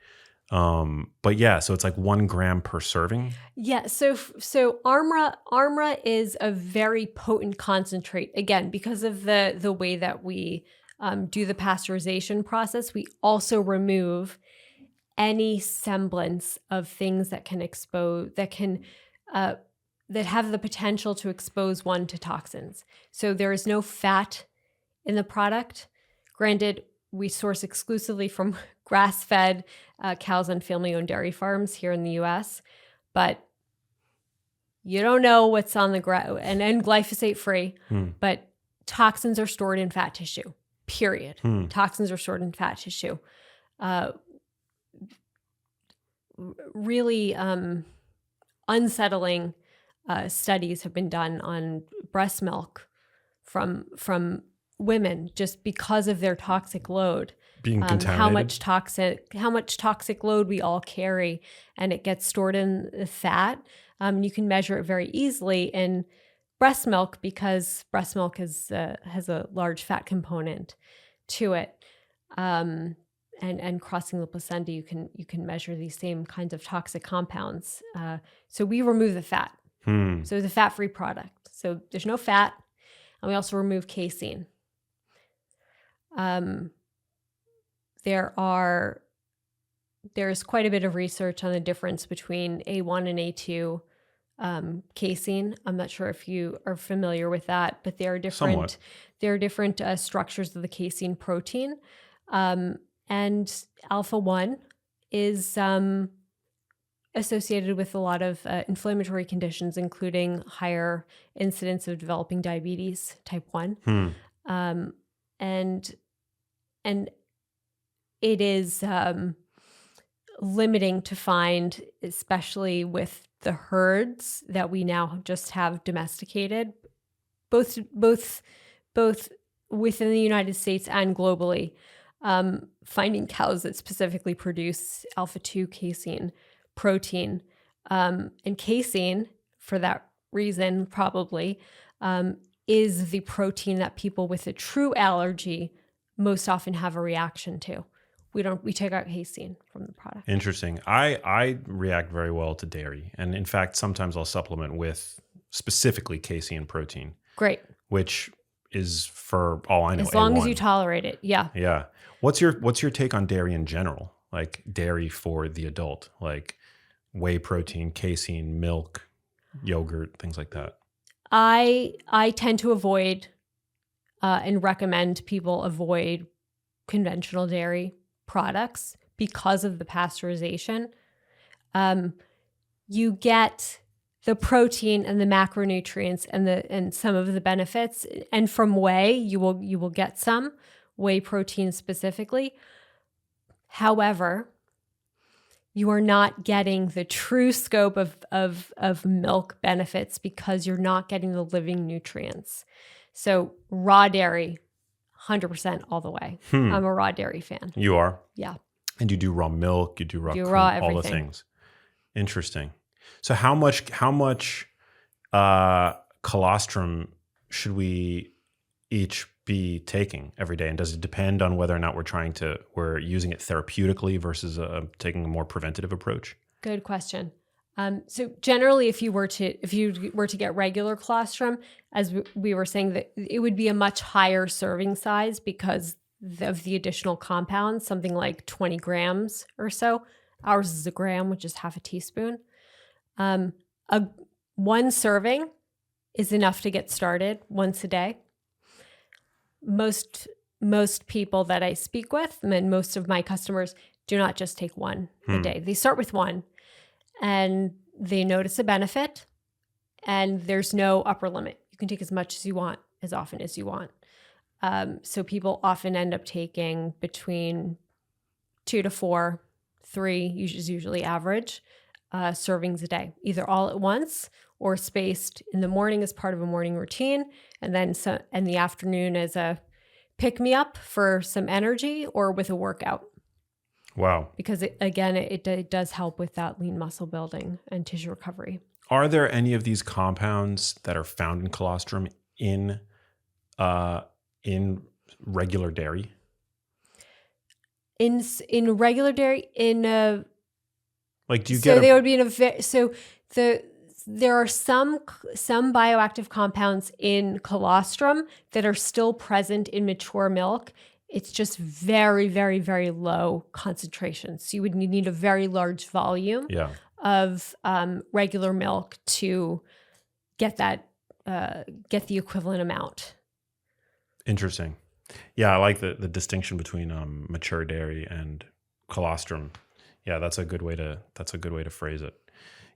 But yeah, so it's like 1 gram per serving. Yeah. So Armra is a very potent concentrate. Again, because of the way that we do the pasteurization process, we also remove any semblance of things that can expose, that have the potential to expose one to toxins. So there is no fat in the product. Granted, we source exclusively from grass-fed cows on family-owned dairy farms here in the U.S., but you don't know what's on the ground, and glyphosate-free, but toxins are stored in fat tissue, period. Toxins are stored in fat tissue. Really unsettling studies have been done on breast milk from women just because of their toxic load. Being contaminated. How much toxic load we all carry, and it gets stored in the fat. You can measure it very easily in breast milk because breast milk has a large fat component to it. And crossing the placenta, you can measure these same kinds of toxic compounds. So we remove the fat. So it's a fat-free product. So there's no fat, and we also remove casein. There's quite a bit of research on the difference between A1 and A2 casein. I'm not sure if you are familiar with that, but there are different Somewhat. There are different structures of the casein protein, and alpha-1 is associated with a lot of inflammatory conditions, including higher incidence of developing diabetes type 1. And it is limiting to find, especially with the herds that we now just have both within the United States and globally. finding cows that specifically produce alpha-2 casein protein. And casein, for that reason, probably, is the protein that people with a true allergy most often have a reaction to. We take out casein from the product. Interesting. I react very well to dairy. And in fact, sometimes I'll supplement with specifically casein protein. Great. Which is, for all I know, as long A1. as you tolerate it. Yeah. Yeah. What's your take on dairy in general? Like dairy for the adult, like whey protein, casein, milk, yogurt, things like that. I tend to avoid and recommend people avoid conventional dairy products because of the pasteurization. You get the protein and the macronutrients and some of the benefits, and from whey you will get some whey protein specifically. However, you are not getting the true scope of milk benefits because you're not getting the living nutrients. So raw dairy, 100% all the way. I'm a raw dairy fan. You are? Yeah. And you do raw milk, you do raw cream, raw all the everything. things. Interesting. So how much colostrum should we each be taking every day? And does it depend on whether or not we're using it therapeutically versus taking a more preventative approach? Good question. So generally, if you were to get regular colostrum, as we were saying, that it would be a much higher serving size because of the additional compounds, something like 20 grams or so. Ours is a gram, which is half a teaspoon. One serving is enough to get started once a day. Most people that I speak with, and most of my customers, do not just take one a day. They start with one, and they notice a benefit, and there's no upper limit. You can take as much as you want, as often as you want. So people often end up taking between 2 to 4, 3 is usually average servings a day, either all at once or spaced in the morning as part of a morning routine, and then in the afternoon as a pick-me-up for some energy or with a workout. Wow. Because it does help with that lean muscle building and tissue recovery. Are there any of these compounds that are found in colostrum in regular dairy? In regular dairy, like, do you so they would be in there are some bioactive compounds in colostrum that are still present in mature milk. It's just very, very, very low concentration. So you would need a very large volume of regular milk to get that get the equivalent amount. Interesting. Yeah, I like the distinction between mature dairy and colostrum. Yeah, that's a good way to phrase it.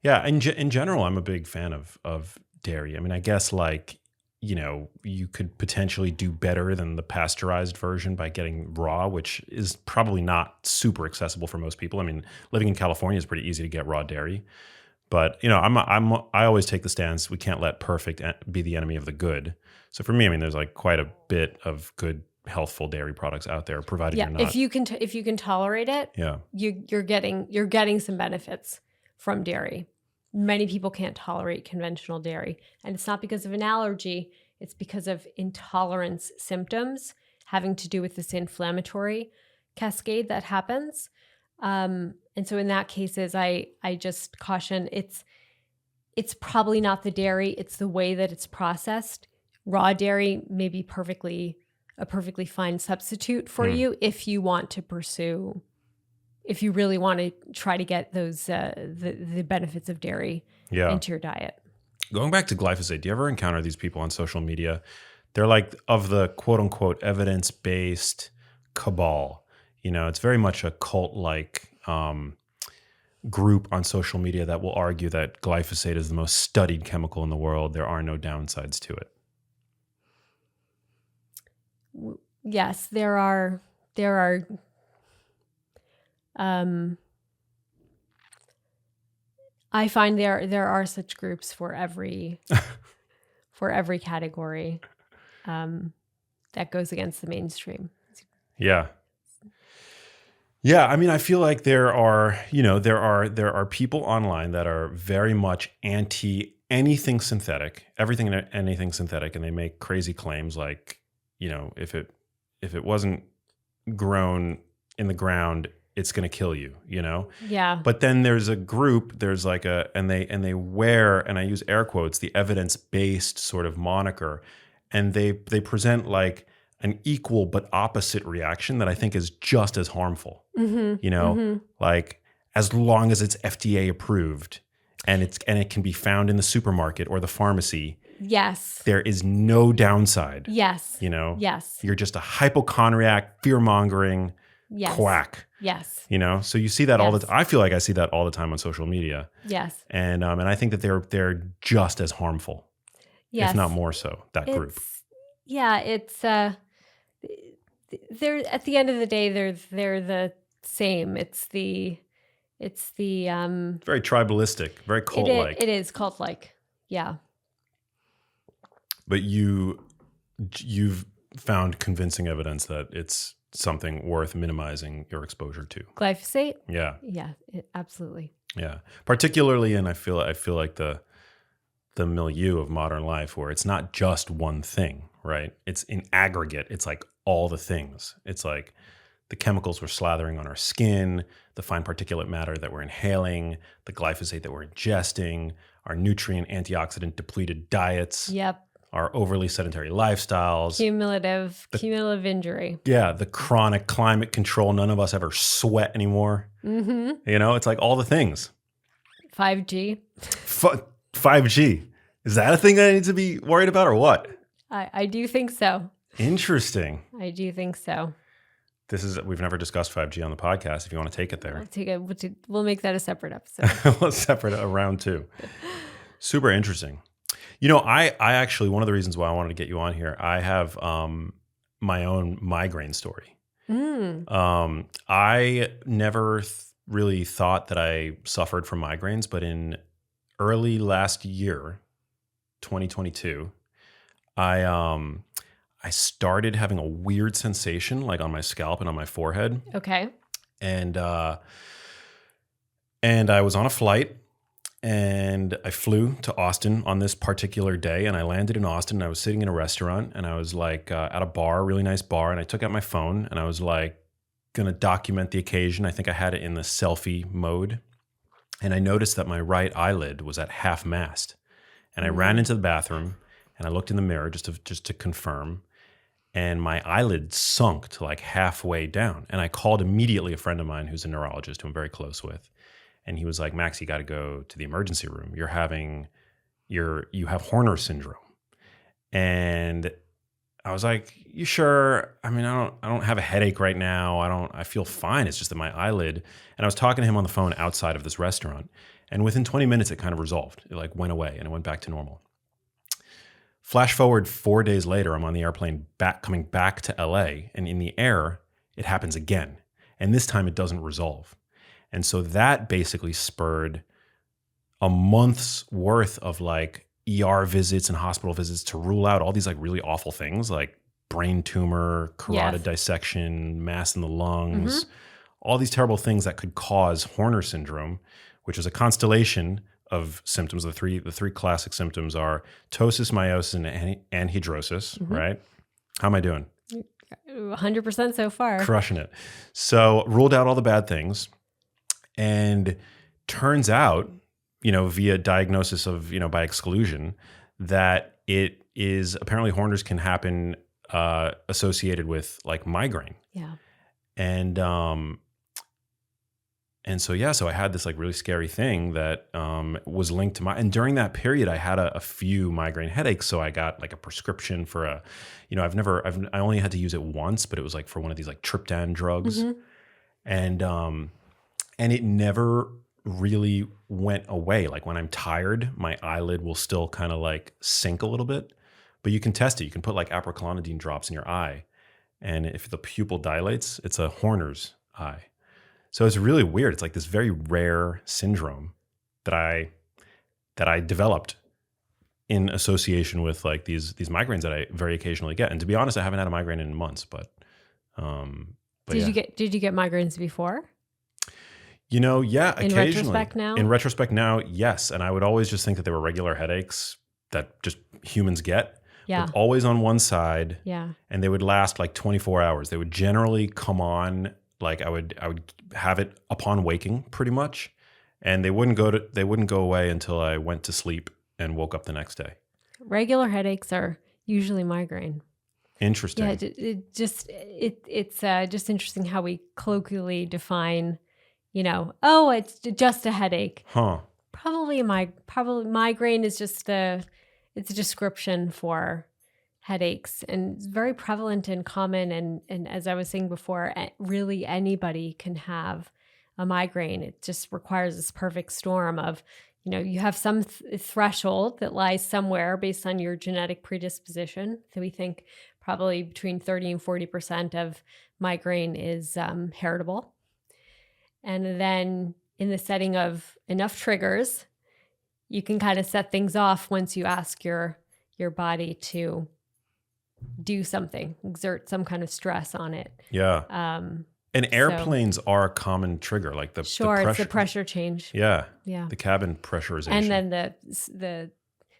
Yeah, in general, I'm a big fan of dairy. I mean, I guess you could potentially do better than the pasteurized version by getting raw, which is probably not super accessible for most people. I mean, living in California is pretty easy to get raw dairy, but I always take the stance we can't let perfect be the enemy of the good. So for me, I mean, there's like quite a bit of good, healthful dairy products out there, provided you're not. If you can tolerate it, you're getting some benefits from dairy. Many people can't tolerate conventional dairy, and it's not because of an allergy. It's because of intolerance symptoms having to do with this inflammatory cascade that happens. And so in that cases, I just caution it's probably not the dairy, it's the way that it's processed. Raw dairy may be a perfectly fine substitute for you if you want to pursue, if you really want to try to get those the benefits of dairy into your diet. Going back to glyphosate, do you ever encounter these people on social media? They're like of the quote unquote evidence-based cabal. It's very much a cult-like group on social media that will argue that glyphosate is the most studied chemical in the world. There are no downsides to it. Yes, there are. I find there are such groups for every category that goes against the mainstream. Yeah. Yeah, I mean, I feel like there are people online that are very much anti anything synthetic, everything and anything synthetic, and they make crazy claims like, if it wasn't grown in the ground, it's going to kill you, Yeah. But then there's a group, there's like and they wear, and I use air quotes, the evidence-based sort of moniker, and they present like an equal but opposite reaction that I think is just as harmful. Like as long as it's FDA approved and it can be found in the supermarket or the pharmacy. Yes. There is no downside. Yes. Yes. You're just a hypochondriac, fear-mongering quack. Yes. So you see that all the time. I feel like I see that all the time on social media. Yes. And I think that they're just as harmful, if not more so, that group. Yeah, it's they're at the end of the day they're the same. It's very tribalistic, very cult-like. It is cult-like. Yeah. But you've found convincing evidence that it's something worth minimizing your exposure to. Glyphosate? Yeah. Yeah, absolutely. Yeah. Particularly in I feel like the milieu of modern life where it's not just one thing, right? It's in aggregate. It's like all the things. It's like the chemicals we're slathering on our skin, the fine particulate matter that we're inhaling, the glyphosate that we're ingesting, our nutrient antioxidant depleted diets. Yep. Our overly sedentary lifestyles. Cumulative injury. Yeah, the chronic climate control. None of us ever sweat anymore. Mm-hmm. It's like all the things. 5G. 5G. Is that a thing that I need to be worried about or what? I do think so. Interesting. I do think so. We've never discussed 5G on the podcast. If you want to take it there. We'll make that a separate episode. Separate, a round two. Super interesting. I actually, one of the reasons why I wanted to get you on here, I have my own migraine story. I never really thought that I suffered from migraines, but in early last year, 2022, I started having a weird sensation like on my scalp and on my forehead. Okay. And I was on a flight. And I flew to Austin on this particular day, and I landed in Austin. And I was sitting in a restaurant, and I was like at a bar, a really nice bar, and I took out my phone, and I was like gonna document the occasion. I think I had it in the selfie mode, and I noticed that my right eyelid was at half mast, and I ran into the bathroom, and I looked in the mirror just to confirm, and my eyelid sunk to like halfway down, and I called immediately a friend of mine who's a neurologist who I'm very close with. And he was like, Max, you got to go to the emergency room. You have Horner syndrome. And I was like, you sure? I mean, I don't have a headache right now. I feel fine. It's just that my eyelid. And I was talking to him on the phone outside of this restaurant. And within 20 minutes, it kind of resolved. It like went away and it went back to normal. Flash forward 4 days later, I'm on the airplane coming back to LA. And in the air, it happens again. And this time it doesn't resolve. And so that basically spurred a month's worth of like ER visits and hospital visits to rule out all these like really awful things like brain tumor, carotid dissection, mass in the lungs, all these terrible things that could cause Horner syndrome, which is a constellation of symptoms. The three classic symptoms are ptosis, meiosis, and anhidrosis, right? How am I doing? 100% so far. Crushing it. So ruled out all the bad things. And turns out, via diagnosis of, by exclusion, that it is apparently Horner's can happen associated with like migraine. Yeah. And so I had this like really scary thing that was linked to and during that period I had a few migraine headaches. So I got like a prescription for I only had to use it once, but it was like for one of these like triptan drugs. And it never really went away. Like when I'm tired, my eyelid will still kind of like sink a little bit, but you can test it. You can put like aproclonidine drops in your eye. And if the pupil dilates, it's a Horner's eye. So it's really weird. It's like this very rare syndrome that I developed in association with like these migraines that I very occasionally get. And to be honest, I haven't had a migraine in months, but But Did you get migraines before? Yeah, In occasionally. retrospect now? In retrospect now, yes. And I would always just think that they were regular headaches that just humans get, Yeah. but always on one side. Yeah. And they would last like 24 hours. They would generally come on, like I would have it upon waking pretty much. And they wouldn't go away until I went to sleep and woke up the next day. Regular headaches are usually migraine. Interesting. Yeah, it's just interesting how we colloquially define, it's just a headache. Huh. Probably migraine is just it's a description for headaches, and it's very prevalent and common. And as I was saying before, really anybody can have a migraine. It just requires this perfect storm of, you have some threshold that lies somewhere based on your genetic predisposition. So we think probably between 30 and 40% of migraine is heritable. And then in the setting of enough triggers, you can kind of set things off once you ask your body to do something, exert some kind of stress on it. Yeah. And airplanes are a common trigger, like the pressure. It's the pressure change. Yeah. Yeah. The cabin pressurization. And then the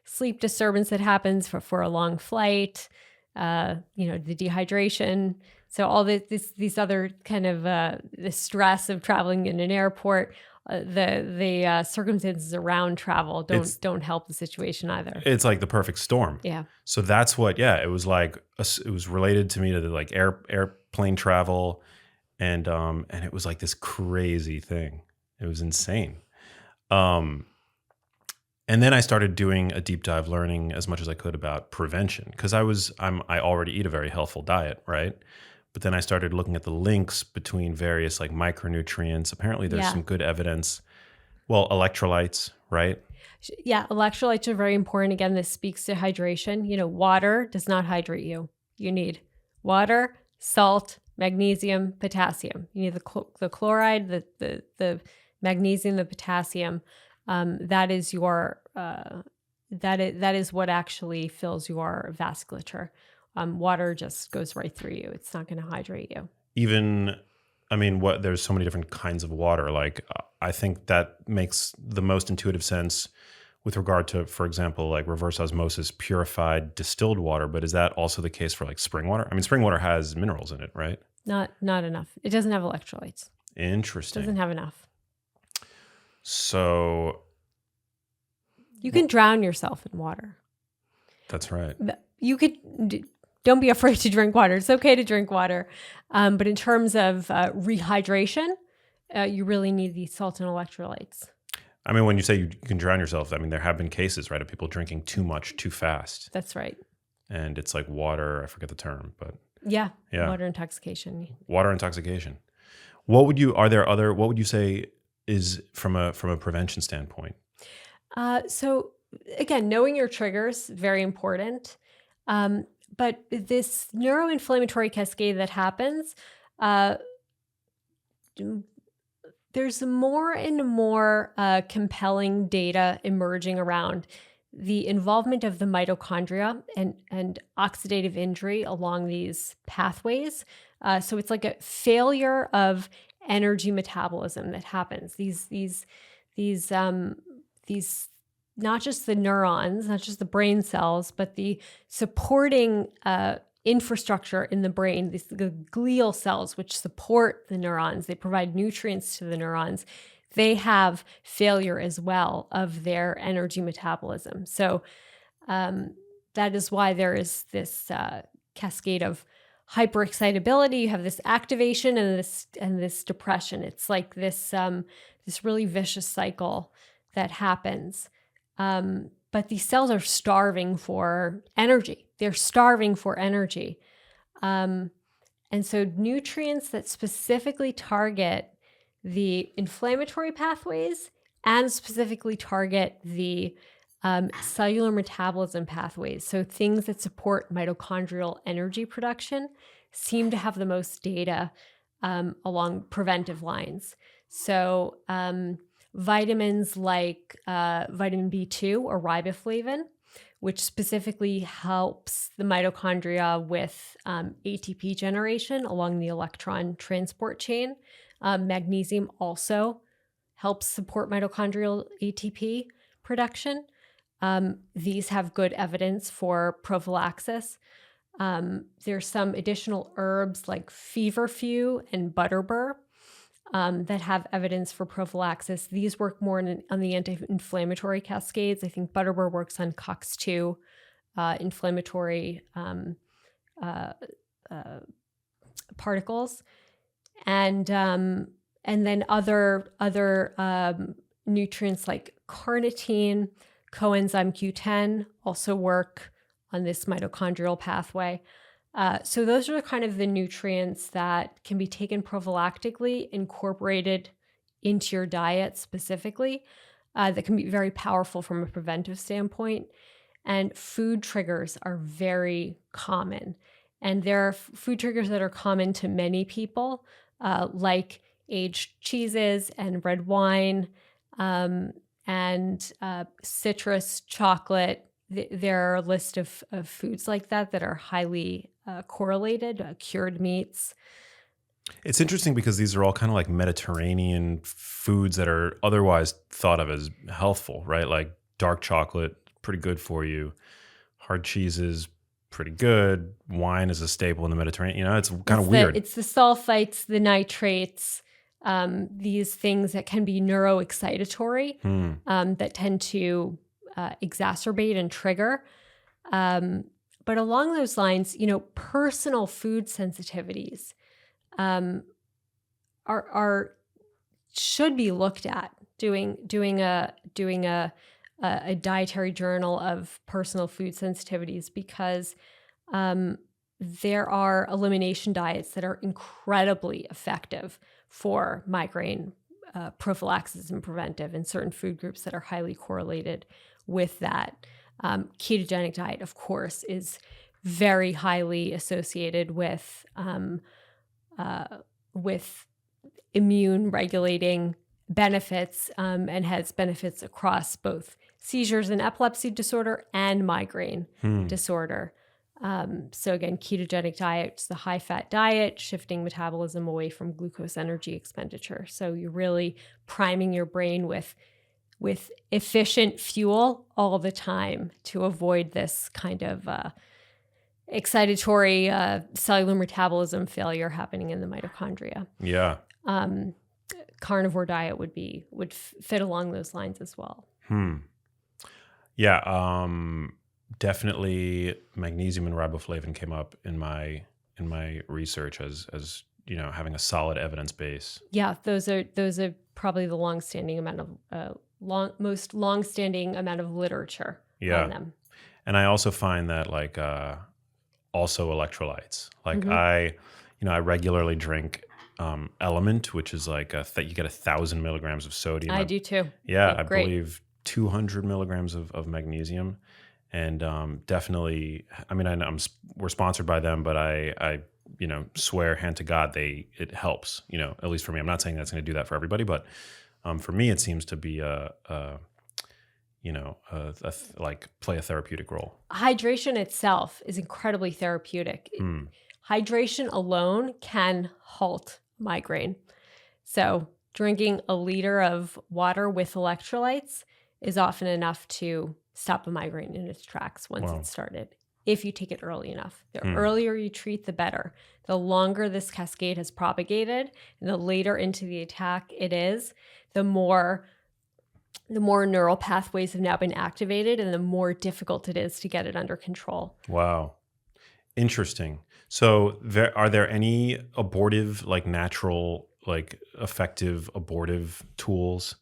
sleep disturbance that happens for a long flight, the dehydration. So all these other kind of the stress of traveling in an airport, the circumstances around travel don't help the situation either. It's like the perfect storm. Yeah. So that's what. Yeah. It was like it was related to me to the like airplane travel, and it was like this crazy thing. It was insane. And then I started doing a deep dive, learning as much as I could about prevention, because I already eat a very healthful diet, right? But then I started looking at the links between various like micronutrients. Apparently there's some good evidence. Well, electrolytes, right? Yeah, electrolytes are very important. Again, this speaks to hydration. Water does not hydrate you. You need water, salt, magnesium, potassium. You need the chloride, the magnesium, the potassium. That is your that is what actually fills your vasculature. Water just goes right through you. It's not going to hydrate you. There's so many different kinds of water. Like, I think that makes the most intuitive sense with regard to, for example, like reverse osmosis, purified distilled water. But is that also the case for like spring water? Spring water has minerals in it, right? Not enough. It doesn't have electrolytes. Interesting. It doesn't have enough. So you can drown yourself in water. That's right. You could. Don't be afraid to drink water. It's okay to drink water. But in terms of rehydration, you really need the salt and electrolytes. When you say you can drown yourself, there have been cases, right, of people drinking too much too fast. That's right. And it's like water, I forget the term, but yeah. Water intoxication. Water intoxication. What would you say is from a prevention standpoint? So again, knowing your triggers, very important. But this neuroinflammatory cascade that happens, there's more and more compelling data emerging around the involvement of the mitochondria and oxidative injury along these pathways. So it's like a failure of energy metabolism that happens. These not just the neurons, not just the brain cells, but the supporting infrastructure in the brain, the glial cells, which support the neurons, they provide nutrients to the neurons. They have failure as well of their energy metabolism. So that is why there is this cascade of hyperexcitability. You have this activation and this depression. It's like this really vicious cycle that happens. But these cells are starving for energy. They're starving for energy. And so nutrients that specifically target the inflammatory pathways and specifically target the cellular metabolism pathways, so things that support mitochondrial energy production, seem to have the most data along preventive lines. So vitamins like vitamin B2 or riboflavin, which specifically helps the mitochondria with ATP generation along the electron transport chain. Magnesium also helps support mitochondrial ATP production. These have good evidence for prophylaxis. There's some additional herbs like feverfew and butterbur that have evidence for prophylaxis. These work more on the anti-inflammatory cascades. I think butterbur works on COX-2 inflammatory particles, and then other nutrients like carnitine, coenzyme Q10 also work on this mitochondrial pathway. So those are kind of the nutrients that can be taken prophylactically, incorporated into your diet specifically, that can be very powerful from a preventive standpoint. And food triggers are very common. And there are food triggers that are common to many people, like aged cheeses and red wine, and citrus, chocolate. There are a list of foods like that are highly correlated, cured meats. It's interesting because these are all kind of like Mediterranean foods that are otherwise thought of as healthful, right? Like dark chocolate, pretty good for you. Hard cheeses, pretty good. Wine is a staple in the Mediterranean. You know, it's kind of weird. It's the sulfites, the nitrates, these things that can be neuroexcitatory, that tend to exacerbate and trigger. But along those lines, personal food sensitivities should be looked at. Doing a dietary journal of personal food sensitivities, because there are elimination diets that are incredibly effective for migraine prophylaxis and preventive, and certain food groups that are highly correlated with that. Ketogenic diet, of course, is very highly associated with immune regulating benefits, and has benefits across both seizures and epilepsy disorder and migraine disorder. So again, ketogenic diet, it's the high-fat diet, shifting metabolism away from glucose energy expenditure. So you're really priming your brain with efficient fuel all the time to avoid this kind of excitatory cellular metabolism failure happening in the mitochondria. Yeah. Carnivore diet would fit along those lines as well. Yeah. Definitely magnesium and riboflavin came up in my research as having a solid evidence base. Yeah, those are probably the long-standing amount of most long-standing amount of literature on them. And I also find that also electrolytes. I regularly drink Element, which is you get 1,000 milligrams of sodium. I do too. Yeah, I believe 200 milligrams of magnesium. And definitely, we're sponsored by them, but I swear hand to God, it helps, at least for me. I'm not saying that's going to do that for everybody, but for me, it seems to be play a therapeutic role. Hydration itself is incredibly therapeutic. Hydration alone can halt migraine. So drinking a liter of water with electrolytes is often enough to stop the migraine in its tracks once it's started, if you take it early enough. The earlier you treat, the better. The longer this cascade has propagated, and the later into the attack it is, the more neural pathways have now been activated, and the more difficult it is to get it under control. Wow. Interesting. So are there any abortive, natural, effective abortive tools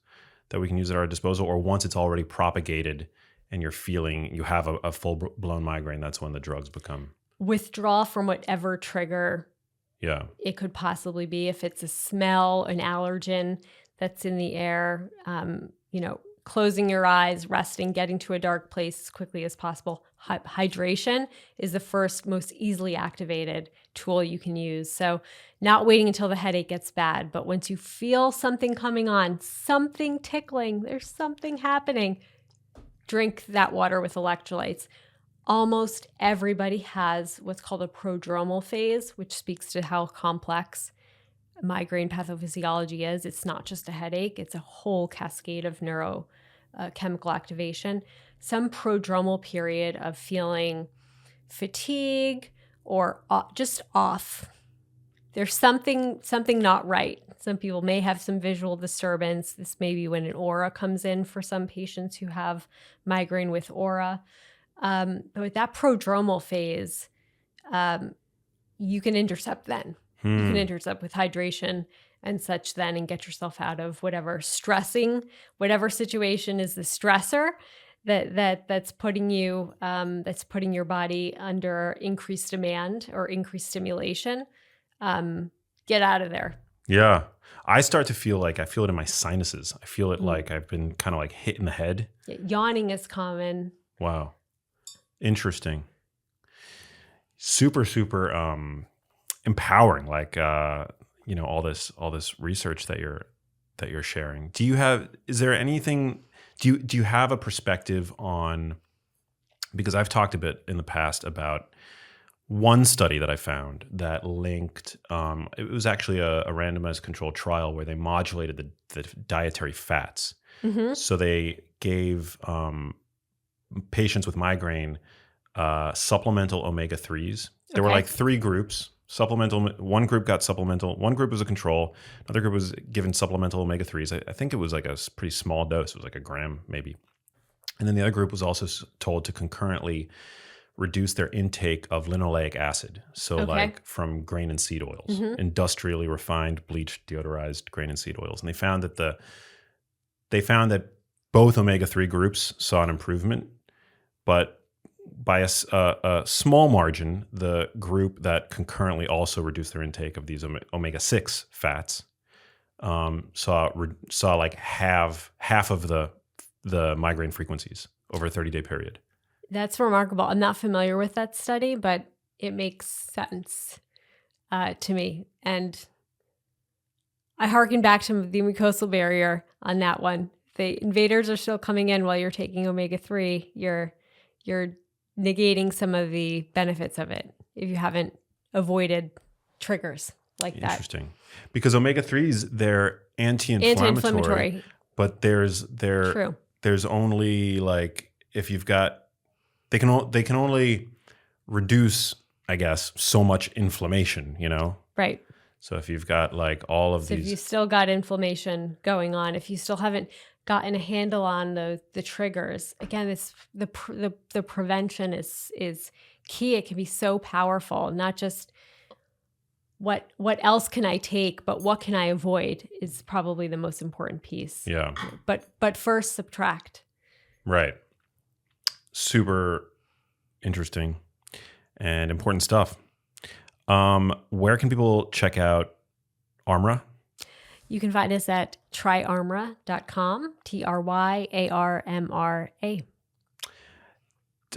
that we can use at our disposal? Or once it's already propagated and you have a full-blown migraine, that's when the drugs become? Withdraw from whatever trigger it could possibly be. If it's a smell, an allergen that's in the air, closing your eyes, resting, getting to a dark place as quickly as possible. Hydration is the first most easily activated tool you can use. So not waiting until the headache gets bad, but once you feel something coming on, something tickling, there's something happening, drink that water with electrolytes. Almost everybody has what's called a prodromal phase, which speaks to how complex migraine pathophysiology is. It's not just a headache, it's a whole cascade of neurochemical activation. Some prodromal period of feeling fatigue or just off. There's something not right. Some people may have some visual disturbance. This may be when an aura comes in for some patients who have migraine with aura. But with that prodromal phase, you can intercept then. You can intercept with hydration and such then and get yourself out of whatever situation is the stressor that's putting your body under increased demand or increased stimulation. Get out of there. Yeah. I start to feel like I feel it in my sinuses. I feel it like I've been kind of like hit in the head. Yeah, yawning is common. Wow. Interesting. Super, super empowering. Like all this research that you're sharing. Is there anything, do you have a perspective on, because I've talked a bit in the past about one study that I found that linked, it was actually a randomized controlled trial where they modulated the dietary fats. Mm-hmm. So they gave patients with migraine supplemental omega-3s. There were like 3 groups. One group got supplemental, one group was a control, another group was given supplemental omega-3s. I think it was like a pretty small dose. It was like a gram maybe. And then the other group was also told to concurrently reduce their intake of linoleic acid. So like from grain and seed oils, industrially refined, bleached, deodorized grain and seed oils. And they found that both omega-3 groups saw an improvement, but by a small margin, the group that concurrently also reduced their intake of these omega-6 fats saw like half of the migraine frequencies over a 30-day period. That's remarkable. I'm not familiar with that study, but it makes sense to me. And I hearken back to the mucosal barrier on that one. The invaders are still coming in while you're taking omega-3. You're negating some of the benefits of it if you haven't avoided triggers like that. Interesting. Because omega-3s, they're anti-inflammatory. But there's only like, if you've got, they can only reduce, I guess, so much inflammation, Right. So if you've got like all of these, if you still got inflammation going on, if you still haven't gotten a handle on the triggers, again, it's the prevention is key. It can be so powerful. Not just what else can I take, but what can I avoid is probably the most important piece. Yeah. But first subtract. Right. Super interesting and important stuff. Where can people check out Armra? You can find us at tryarmra.com, TRYARMRA.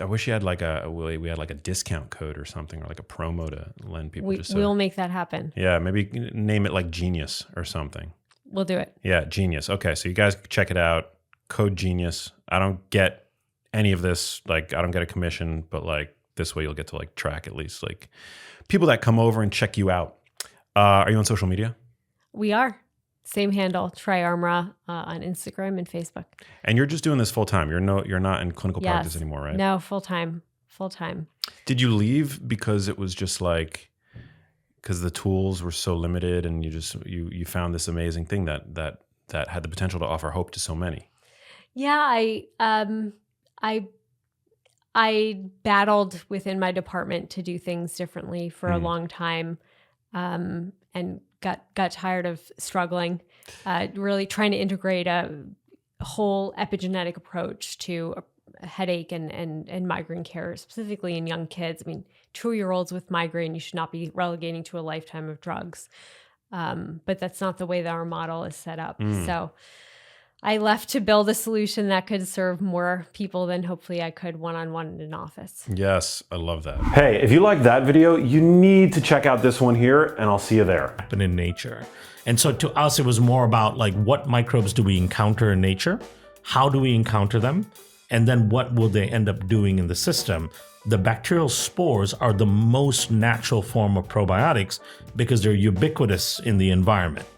I wish we had like a discount code or something, or like a promo to lend people. We'll make that happen. Yeah, maybe name it like Genius or something. We'll do it. Yeah, Genius. Okay, so you guys check it out. Code Genius. I don't get any of this. Like, I don't get a commission, but like this way you'll get to like track at least like people that come over and check you out. Are you on social media? We are. Same handle, TryArmra, on Instagram and Facebook. And you're just doing this full time. You're not in clinical practice anymore, right? No, full time. Did you leave because it was just like, because the tools were so limited, and you found this amazing thing that had the potential to offer hope to so many? Yeah, I battled within my department to do things differently for a long time, and got tired of struggling, really trying to integrate a whole epigenetic approach to a headache and migraine care, specifically in young kids. I mean, 2-year-olds with migraine, you should not be relegating to a lifetime of drugs. But that's not the way that our model is set up. So I left to build a solution that could serve more people than hopefully I could one-on-one in an office. Yes, I love that. Hey, if you like that video, you need to check out this one here, and I'll see you there. Happen in nature. And so to us, it was more about like, what microbes do we encounter in nature? How do we encounter them? And then what will they end up doing in the system? The bacterial spores are the most natural form of probiotics because they're ubiquitous in the environment.